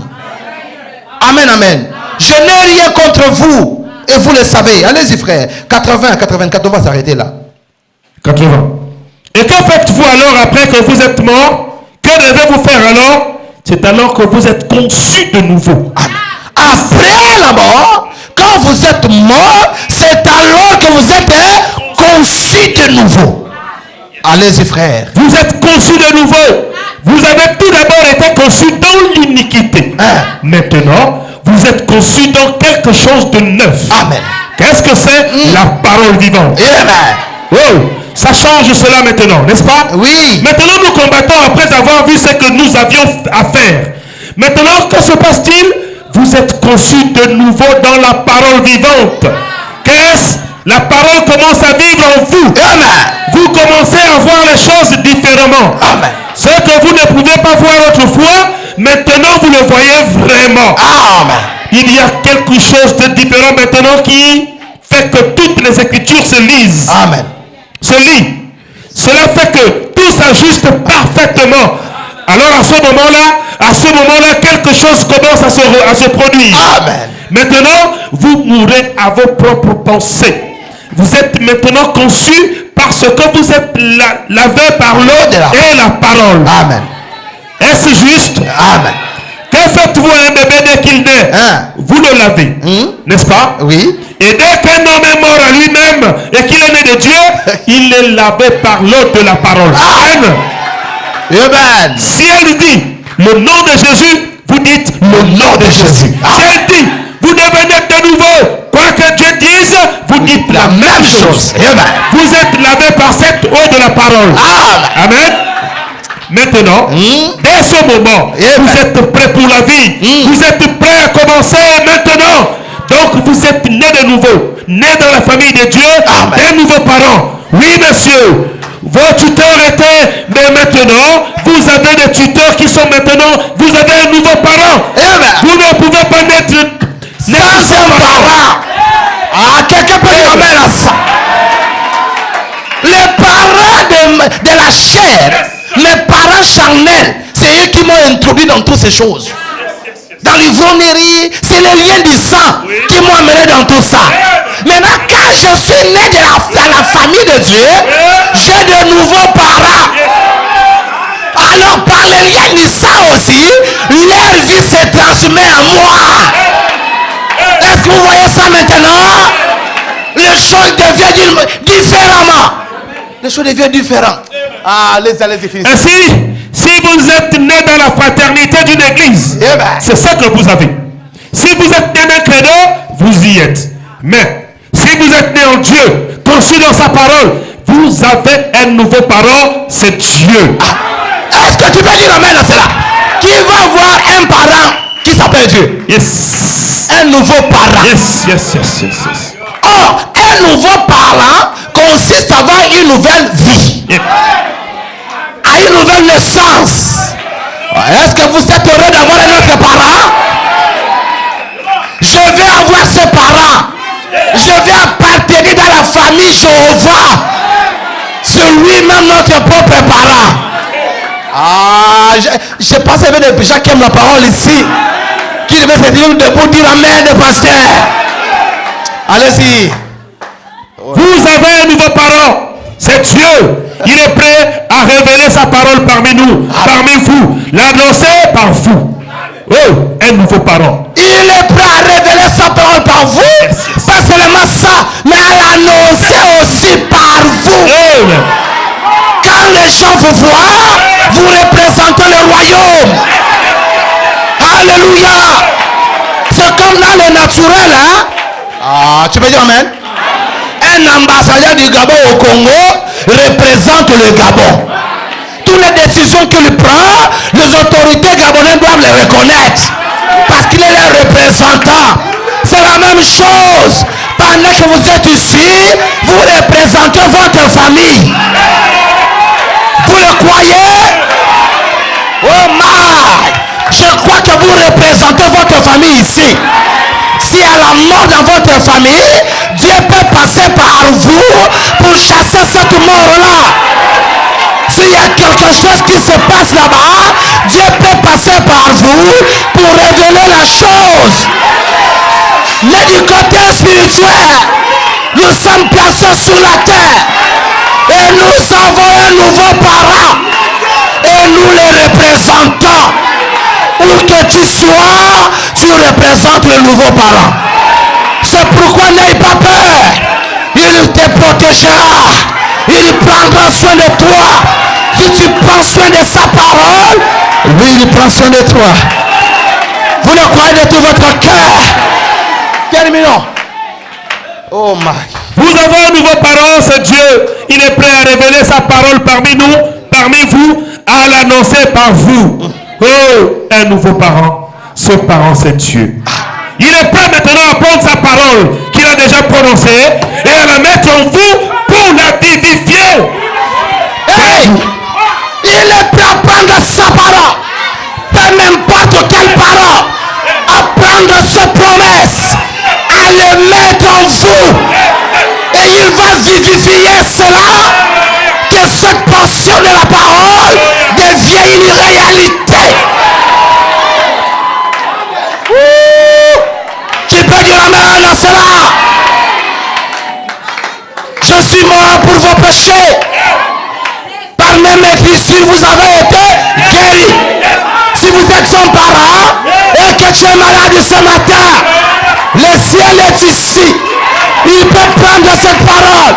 Amen, amen. Je n'ai rien contre vous. Et vous le savez. Allez-y frère. 80, 84, on va s'arrêter là. 80. Et que faites-vous alors après que vous êtes mort? Que devez-vous faire alors? C'est alors que vous êtes conçus de nouveau. Amen. Après la mort, quand vous êtes mort, c'est alors que vous êtes conçus de nouveau. Allez-y frère. Vous êtes conçus de nouveau. Vous avez tout d'abord été conçus dans l'iniquité. Maintenant, vous êtes conçus dans quelque chose de neuf. Amen. Qu'est-ce que c'est? La parole vivante. Amen. Oh, ça change cela maintenant, n'est-ce pas? Oui. Maintenant, nous combattons après avoir vu ce que nous avions à faire. Maintenant, que se passe-t-il? Vous êtes conçus de nouveau dans la parole vivante. Qu'est-ce? La parole commence à vivre en vous. Amen. Vous commencez à voir les choses différemment. Amen. Ce que vous ne pouviez pas voir autrefois, maintenant vous le voyez vraiment. Amen. Il y a quelque chose de différent maintenant qui fait que toutes les Écritures se lisent. Amen. Se lit. Cela fait que tout s'ajuste parfaitement. Alors à ce moment-là, quelque chose commence à se produire. Amen. Maintenant, vous mourrez à vos propres pensées. Vous êtes maintenant conçus parce que vous êtes lavé par l'eau et la parole. Amen. Est-ce juste? Amen. Que faites-vous à un bébé dès qu'il naît? Vous le lavez, n'est-ce pas? Oui. Et dès qu'un homme est mort à lui-même et qu'il est né de Dieu, il est lavé par l'eau de la parole. Amen. Amen. Si elle dit le nom de Jésus, vous dites le nom de Jésus. Si elle dit vous devez naître de nouveau, quoi que Dieu dise, vous dites la même chose. Amen. Vous êtes lavé par cette eau de la parole. Amen. Maintenant, dès ce moment, vous êtes prêts pour la vie. Vous êtes prêts à commencer maintenant. Donc vous êtes nés de nouveau, nés dans la famille de Dieu, des nouveaux parents. Oui, monsieur. Vos tuteurs étaient, mais maintenant, vous avez des tuteurs qui sont maintenant, vous avez un nouveau parent. Vous ne pouvez pas naître sans un parent. Ah, quelqu'un peut dire amen à ça. Les parents de la chair, mes parents charnels, c'est eux qui m'ont introduit dans toutes ces choses. Dans l'ivrognerie, c'est les liens du sang qui m'ont amené dans tout ça. Maintenant, quand je suis né dans la famille de Dieu, j'ai de nouveaux parents. Alors, par les liens du sang aussi, leur vie s'est transformée en moi. Est-ce que vous voyez ça maintenant? Les choses deviennent différemment. Les choses deviennent différentes. Ah, allez-y, finissez. Ainsi, si vous êtes né dans la fraternité d'une église, c'est ça que vous avez. Si vous êtes né d'un credo, vous y êtes. Mais, si vous êtes né en Dieu, conçu dans sa parole, vous avez un nouveau parent, c'est Dieu. Ah. Est-ce que tu peux dire amen à cela? Qui va avoir un parent qui s'appelle Dieu? Yes. Un nouveau parent. Yes. Or, un nouveau parent consiste à avoir une nouvelle vie. Yep. À une nouvelle naissance. Est-ce que vous êtes heureux d'avoir un autre parent? Je vais avoir ce parent. Je vais appartenir dans la famille Jéhovah. C'est lui-même notre propre parent. Ah, je pense qu'il y avait des gens qui aiment la parole ici. Qui devaient se dire debout, dire amen, le pasteur. Allez-y. Vous avez un nouveau parent. C'est Dieu. Il est prêt à révéler sa parole parmi nous, parmi vous. L'annoncer par vous. Oh, un nouveau parent. Il est prêt à révéler sa parole par vous. Pas seulement ça, mais à l'annoncer aussi par vous. Quand les gens vous voient, vous représentez le royaume. Alléluia. C'est comme dans le naturel, hein? Ah, tu peux dire amen? Un ambassadeur du Gabon au Congo représente le Gabon. Toutes les décisions qu'il prend, les autorités gabonaises doivent les reconnaître. Parce qu'il est le représentant. C'est la même chose. Pendant que vous êtes ici, vous représentez votre famille. Vous le croyez? Oh my! Je crois que vous représentez votre famille ici. Si à la mort dans votre famille, Dieu peut passer par vous pour chasser cette mort-là. S'il y a quelque chose qui se passe là-bas, Dieu peut passer par vous pour révéler la chose. Mais du côté spirituel, nous sommes placés sur la terre. Et nous avons un nouveau parent. Et nous les représentons. Où que tu sois, tu représentes le nouveau parent. C'est pourquoi n'aie pas peur. Il te protégera. Il prendra soin de toi. Si tu prends soin de sa parole, oui, il prend soin de toi. Vous le croyez de tout votre cœur. Terminons. Oh my. Vous avez un nouveau parent, c'est Dieu. Il est prêt à révéler sa parole parmi nous, parmi vous, à l'annoncer par vous. Oh, un nouveau parent. Ce parent, c'est Dieu. Il est prêt maintenant à prendre sa parole qu'il a déjà prononcée et à la mettre en vous pour la vivifier. Hey! Il est prêt à prendre sa parole. Pas n'importe quelle parole. À prendre ses promesses. À les mettre en vous. Et il va vivifier cela. Que cette portion de la parole devienne une réalité. Tu peux dire amen à cela. Je suis mort pour vos péchés. Par mes méfissures, vous avez été guéris. Si vous êtes son parent et que tu es malade ce matin, le ciel est ici. Il peut prendre cette parole.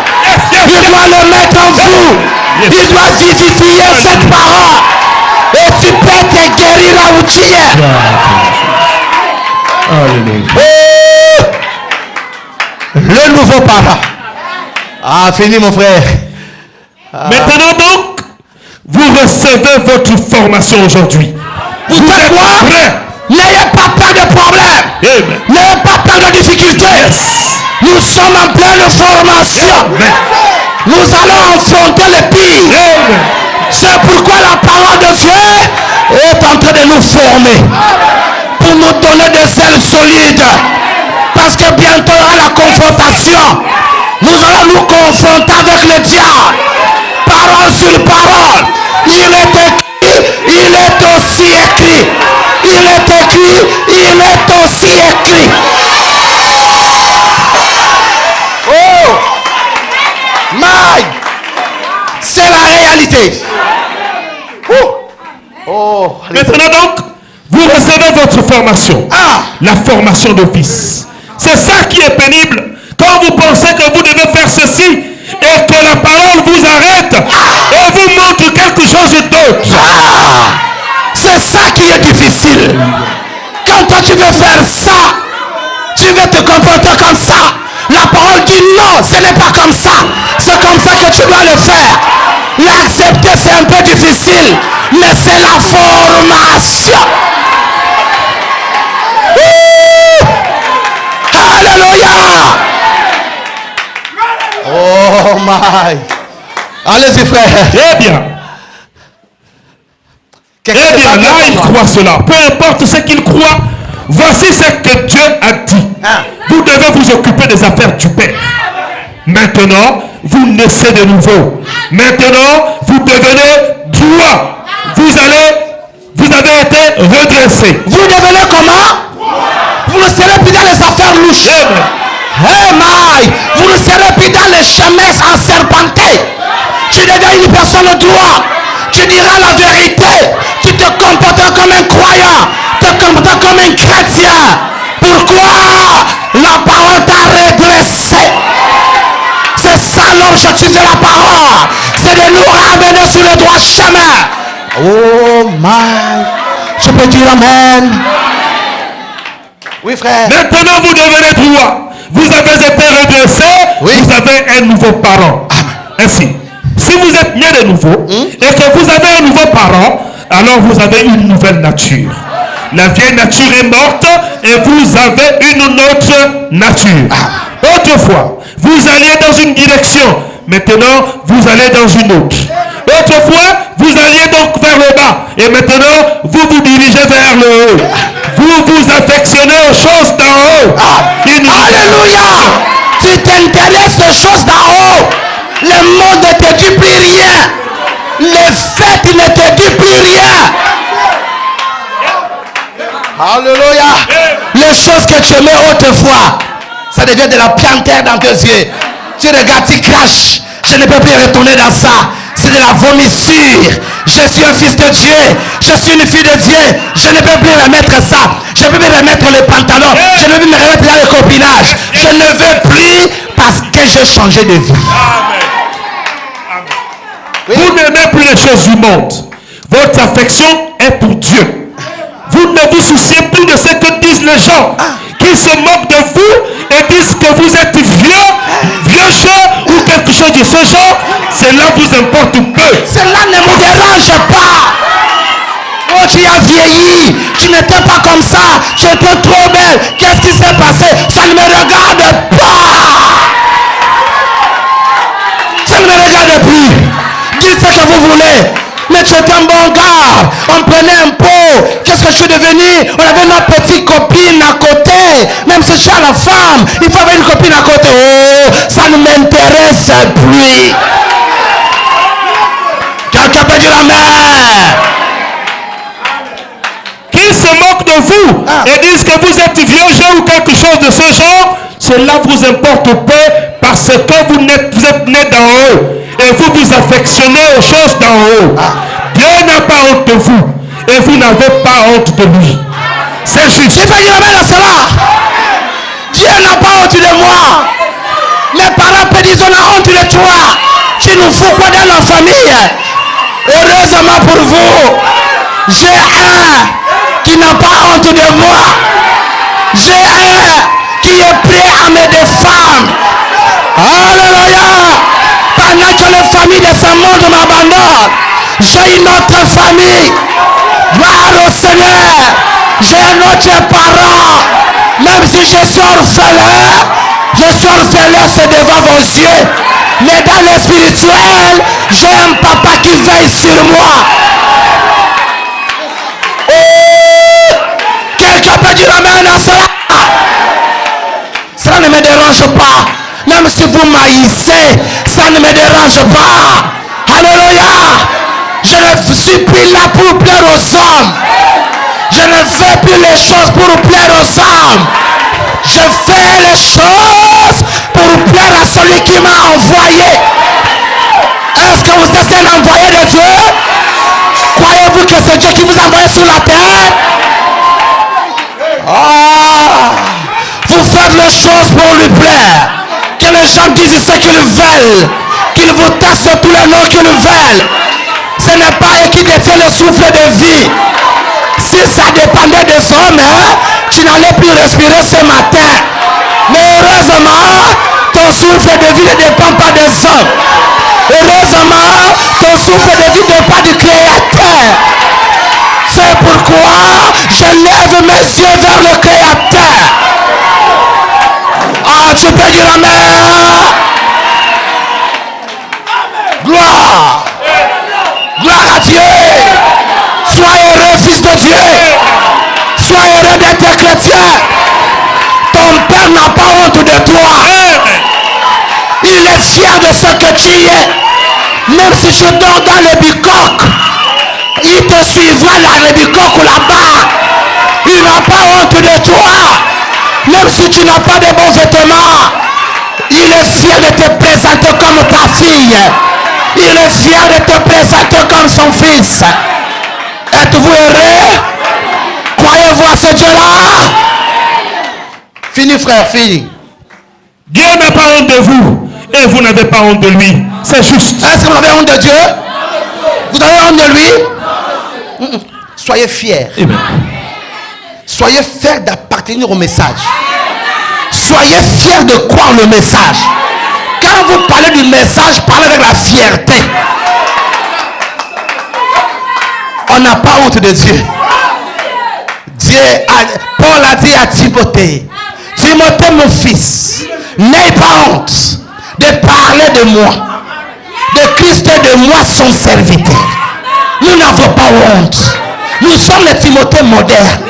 Il doit le mettre en vous. Il doit vivifier cette parole. Et tu peux te guérir là où tu es. Oh! Le nouveau parent. Ah, fini mon frère. Maintenant donc, vous recevez votre formation aujourd'hui. Vous êtes quoi? N'ayez pas peur de problème. N'ayez pas peur de difficultés. Nous sommes en pleine formation. Nous allons affronter le pire. C'est pourquoi la parole de Dieu est en train de nous former. Pour nous donner des ailes solides. Parce que bientôt il y aura la confrontation. Nous allons nous confronter avec le diable. Parole sur parole. Il est écrit, il est aussi écrit. Il est écrit, il est aussi écrit. Oh! My! C'est la réalité. Oh! Maintenant donc, vous recevez votre formation. La formation d'office. C'est ça qui est pénible. Quand vous pensez que vous devez faire ceci et que la parole vous arrête et vous montre quelque chose d'autre. C'est ça qui est difficile. Quand toi tu veux faire ça, tu veux te comporter comme ça. La parole dit non, ce n'est pas comme ça. C'est comme ça que tu dois le faire. L'accepter c'est un peu difficile, mais c'est la formation. Alléluia. Oh my. Allez-y frère. Eh bien. Eh bien, là il croit cela. Peu importe ce qu'il croit, voici ce que Dieu a dit. Vous devez vous occuper des affaires du Père. Maintenant, vous naissez de nouveau. Maintenant, vous devenez droit. Vous avez été redressé. Vous devenez comment? Vous ne serez plus dans les affaires louches. Hey my. Vous ne serez plus dans les chemins enserpentés. Tu deviens une personne droite. Tu diras la vérité. Tu te comporteras comme un croyant. Tu te comporteras comme un chrétien. Pourquoi? La parole t'a redressé. C'est ça l'objectif de la parole. C'est de nous ramener sur le droit chemin. Oh my. Je peux dire amen. Oui frère. Maintenant vous devenez droit. Vous avez été redressé. Oui. Vous avez un nouveau parent. Ainsi. Si vous êtes né de nouveau et que vous avez un nouveau parent, alors vous avez une nouvelle nature. La vieille nature est morte et vous avez une autre nature. Autrefois, vous alliez dans une direction. Maintenant, vous allez dans une autre. Autrefois, vous alliez donc vers le bas. Et maintenant, vous vous dirigez vers le haut. Vous vous affectionnez aux choses d'en haut. Alléluia. Tu t'intéresses aux choses d'en haut. Le monde ne te dit plus rien. Les fêtes ne te dit plus rien. Alléluia. Les choses que tu aimais autrefois, ça devient de la pianteur dans tes yeux. Tu regardes, tu craches. Je ne peux plus retourner dans ça. C'est de la vomissure. Je suis un fils de Dieu. Je suis une fille de Dieu. Je ne peux plus remettre ça. Je ne peux plus remettre les pantalons. Je ne peux plus me remettre dans le copinage. Je ne veux plus parce que j'ai changé de vie. Oui. Vous n'aimez plus les choses du monde. Votre affection est pour Dieu. Vous ne vous souciez plus de ce que disent les gens qui se moquent de vous et disent que vous êtes vieux chien ou quelque chose de ce genre. Cela vous importe peu. Cela ne me dérange pas. Oh, tu as vieilli. Tu n'étais pas comme ça. Tu étais trop belle. Qu'est-ce qui s'est passé? Ça ne me regarde pas. Ça ne me regarde plus. Dites ce que vous voulez. Mais tu étais un bon gars. On prenait un pot. Qu'est-ce que je suis devenu? On avait notre petite copine à côté. Même si je suis à la femme, il faut avoir une copine à côté. Oh, ça ne m'intéresse plus. Quelqu'un peut dire amen. Qui se moquent de vous et disent que vous êtes vieux jeu ou quelque chose de ce genre, cela vous importe peu parce que vous êtes né d'en haut. Et vous vous affectionnez aux choses d'en haut. Dieu n'a pas honte de vous. Et vous n'avez pas honte de lui. C'est juste. Il faut dire amen à cela. Dieu n'a pas honte de moi. Mes parents peuvent dire on a honte de toi. Tu nous fous quoi dans la famille? Heureusement pour vous, j'ai un qui n'a pas honte de moi. J'ai un qui est prêt à me défendre. Alléluia. Pendant que les familles de ce monde m'abandonnent, j'ai une autre famille. Gloire au Seigneur. J'ai un autre parent. Même si je suis orphelin, c'est devant vos yeux. Mais dans le spirituel, j'ai un papa qui veille sur moi. Oh, quelqu'un peut dire amen à cela. Ça ne me dérange pas. Même si vous maïssez, ça ne me dérange pas. Alléluia. Je ne suis plus là pour plaire aux hommes. Je ne fais plus les choses pour plaire aux hommes. Je fais les choses pour plaire à celui qui m'a envoyé. Est-ce que vous êtes un envoyé de Dieu? Croyez-vous que c'est Dieu qui vous a envoyé sur la terre? Vous faites les choses pour lui plaire. Que les gens disent ce qu'ils veulent. Qu'ils vous tassent de tous les noms qu'ils veulent. Ce n'est pas eux qui détiennent le souffle de vie. Si ça dépendait des hommes, tu n'allais plus respirer ce matin. Mais heureusement, ton souffle de vie ne dépend pas des hommes. Heureusement, ton souffle de vie ne dépend du Créateur. C'est pourquoi je lève mes yeux vers le Créateur. Ah, tu peux dire amen. Gloire. Gloire à Dieu. Sois heureux, fils de Dieu. Sois heureux d'être chrétien. Ton père n'a pas honte de toi. Il est fier de ce que tu es. Même si tu dors dans le bicoque, il te suivra dans le bicoque ou là-bas. Il n'a pas honte de toi. Même si tu n'as pas de bons vêtements, il est fier de te présenter comme ta fille. Il est fier de te présenter comme son fils. Êtes-vous heureux? Croyez-vous à ce Dieu-là? Fini, frère, fini. Dieu n'a pas honte de vous et vous n'avez pas honte de lui. C'est juste. Est-ce que vous avez honte de Dieu? Vous avez honte de lui? Soyez fiers. Amen. Soyez fiers d'appartenir au message. Soyez fiers de croire le message. Quand vous parlez du message, parlez avec la fierté. On n'a pas honte de Dieu. Paul a dit à Timothée, Timothée mon fils, n'aie pas honte de parler de moi, de Christ et de moi son serviteur. Nous n'avons pas honte. Nous sommes les Timothées modernes.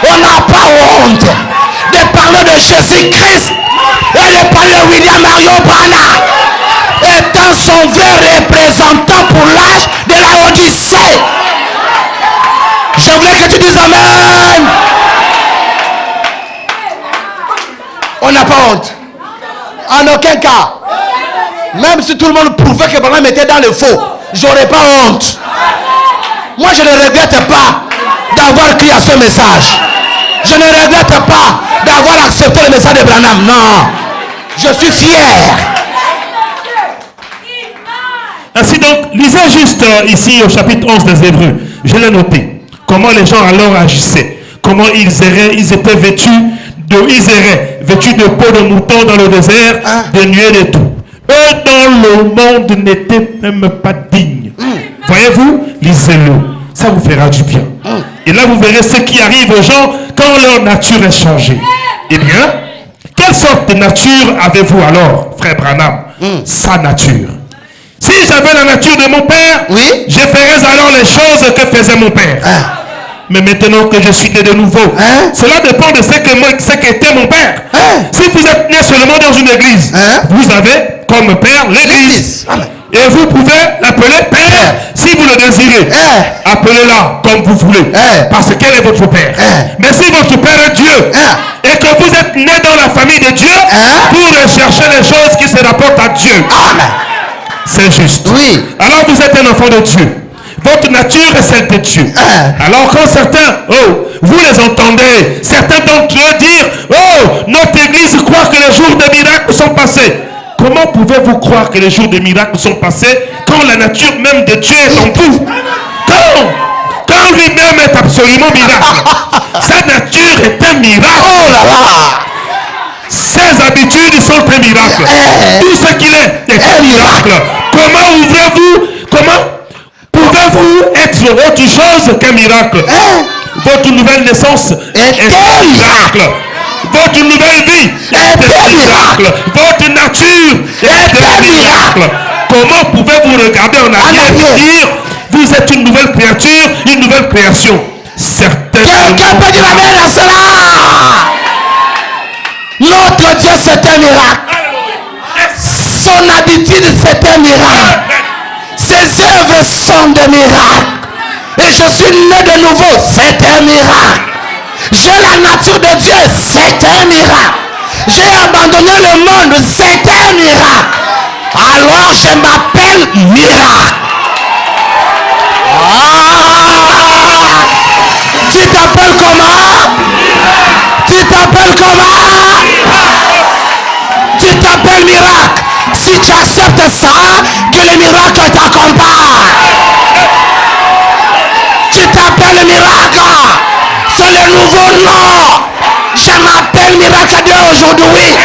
On n'a pas honte de parler de Jésus-Christ et de parler de William Marion Branham étant son vrai représentant pour l'âge de la Odyssée. Je voulais que tu dises amen. On n'a pas honte. En aucun cas. Même si tout le monde prouvait que Branham était dans le faux, j'aurais pas honte. Moi je ne regrette pas d'avoir crié à ce message. Je ne regrette pas d'avoir accepté le message de Branham. Non. Je suis fier. Ainsi donc, lisez juste ici au chapitre 11 des Hébreux. Je l'ai noté. Comment les gens alors agissaient. Comment ils erraient. Ils étaient vêtus de peau de mouton dans le désert, de nuée de tout. Eux dans le monde n'étaient même pas dignes. Voyez-vous, lisez-le. Ça vous fera du bien. Et là, vous verrez ce qui arrive aux gens quand leur nature est changée. Eh bien, quelle sorte de nature avez-vous alors, frère Branham? Sa nature. Si j'avais la nature de mon père, oui, je ferais alors les choses que faisait mon père. Mais maintenant que je suis né de nouveau, cela dépend de ce qu'était mon père. Si vous êtes né seulement dans une église, vous avez comme père l'église. Et vous pouvez l'appeler père si vous le désirez. Appelez-la comme vous voulez. Parce qu'elle est votre père. Mais si votre père est Dieu et que vous êtes né dans la famille de Dieu, vous recherchez les choses qui se rapportent à Dieu. C'est juste. Oui. Alors vous êtes un enfant de Dieu. Votre nature est celle de Dieu. Alors quand certains, vous les entendez, certains d'entre eux dire, notre église croit que les jours des miracles sont passés. Comment pouvez-vous croire que les jours des miracles sont passés quand la nature même de Dieu est en vous? Quand lui-même est absolument miracle. Sa nature est un miracle. Oh là là. Ses habitudes sont un miracle. Tout ce qu'il est un miracle. Comment pouvez-vous être autre chose qu'un miracle? Votre nouvelle naissance est un miracle. Votre nouvelle vie est un miracle. Votre nature est un miracle. Comment pouvez-vous regarder en arrière et dire, vous êtes une nouvelle créature, une nouvelle création? Certainement. Quelqu'un peut dire amen à cela. Notre Dieu, c'est un miracle. Son attitude, c'est un miracle. Ses œuvres sont des miracles. Et je suis né de nouveau, c'est un miracle. J'ai la nature de Dieu, c'est un miracle. J'ai abandonné le monde, c'est un miracle. Alors je m'appelle miracle. Tu t'appelles comment? Tu t'appelles comment? Tu t'appelles miracle. Si tu acceptes ça, que le miracle t'accompagne. Tu t'appelles miracle. C'est le nouveau nom. Je m'appelle miracle dès aujourd'hui.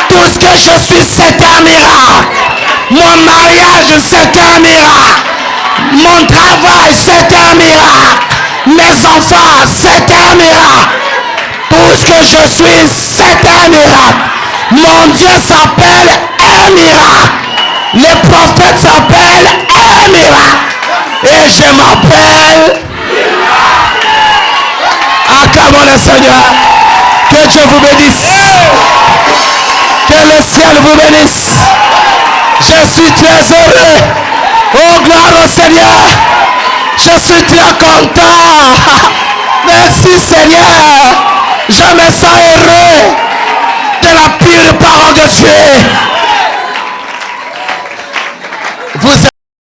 Tout ce que je suis, c'est un miracle. Mon mariage, c'est un miracle. Mon travail, c'est un miracle. Mes enfants, c'est un miracle. Tout ce que je suis, c'est un miracle. Mon Dieu s'appelle un miracle. Les prophètes s'appellent un miracle. Et je m'appelle. Acclamons le Seigneur. Que Dieu vous bénisse. Que le ciel vous bénisse. Je suis très heureux. Oh, gloire au Seigneur. Je suis très content. Merci Seigneur. Je me sens heureux de la pure parole de Dieu.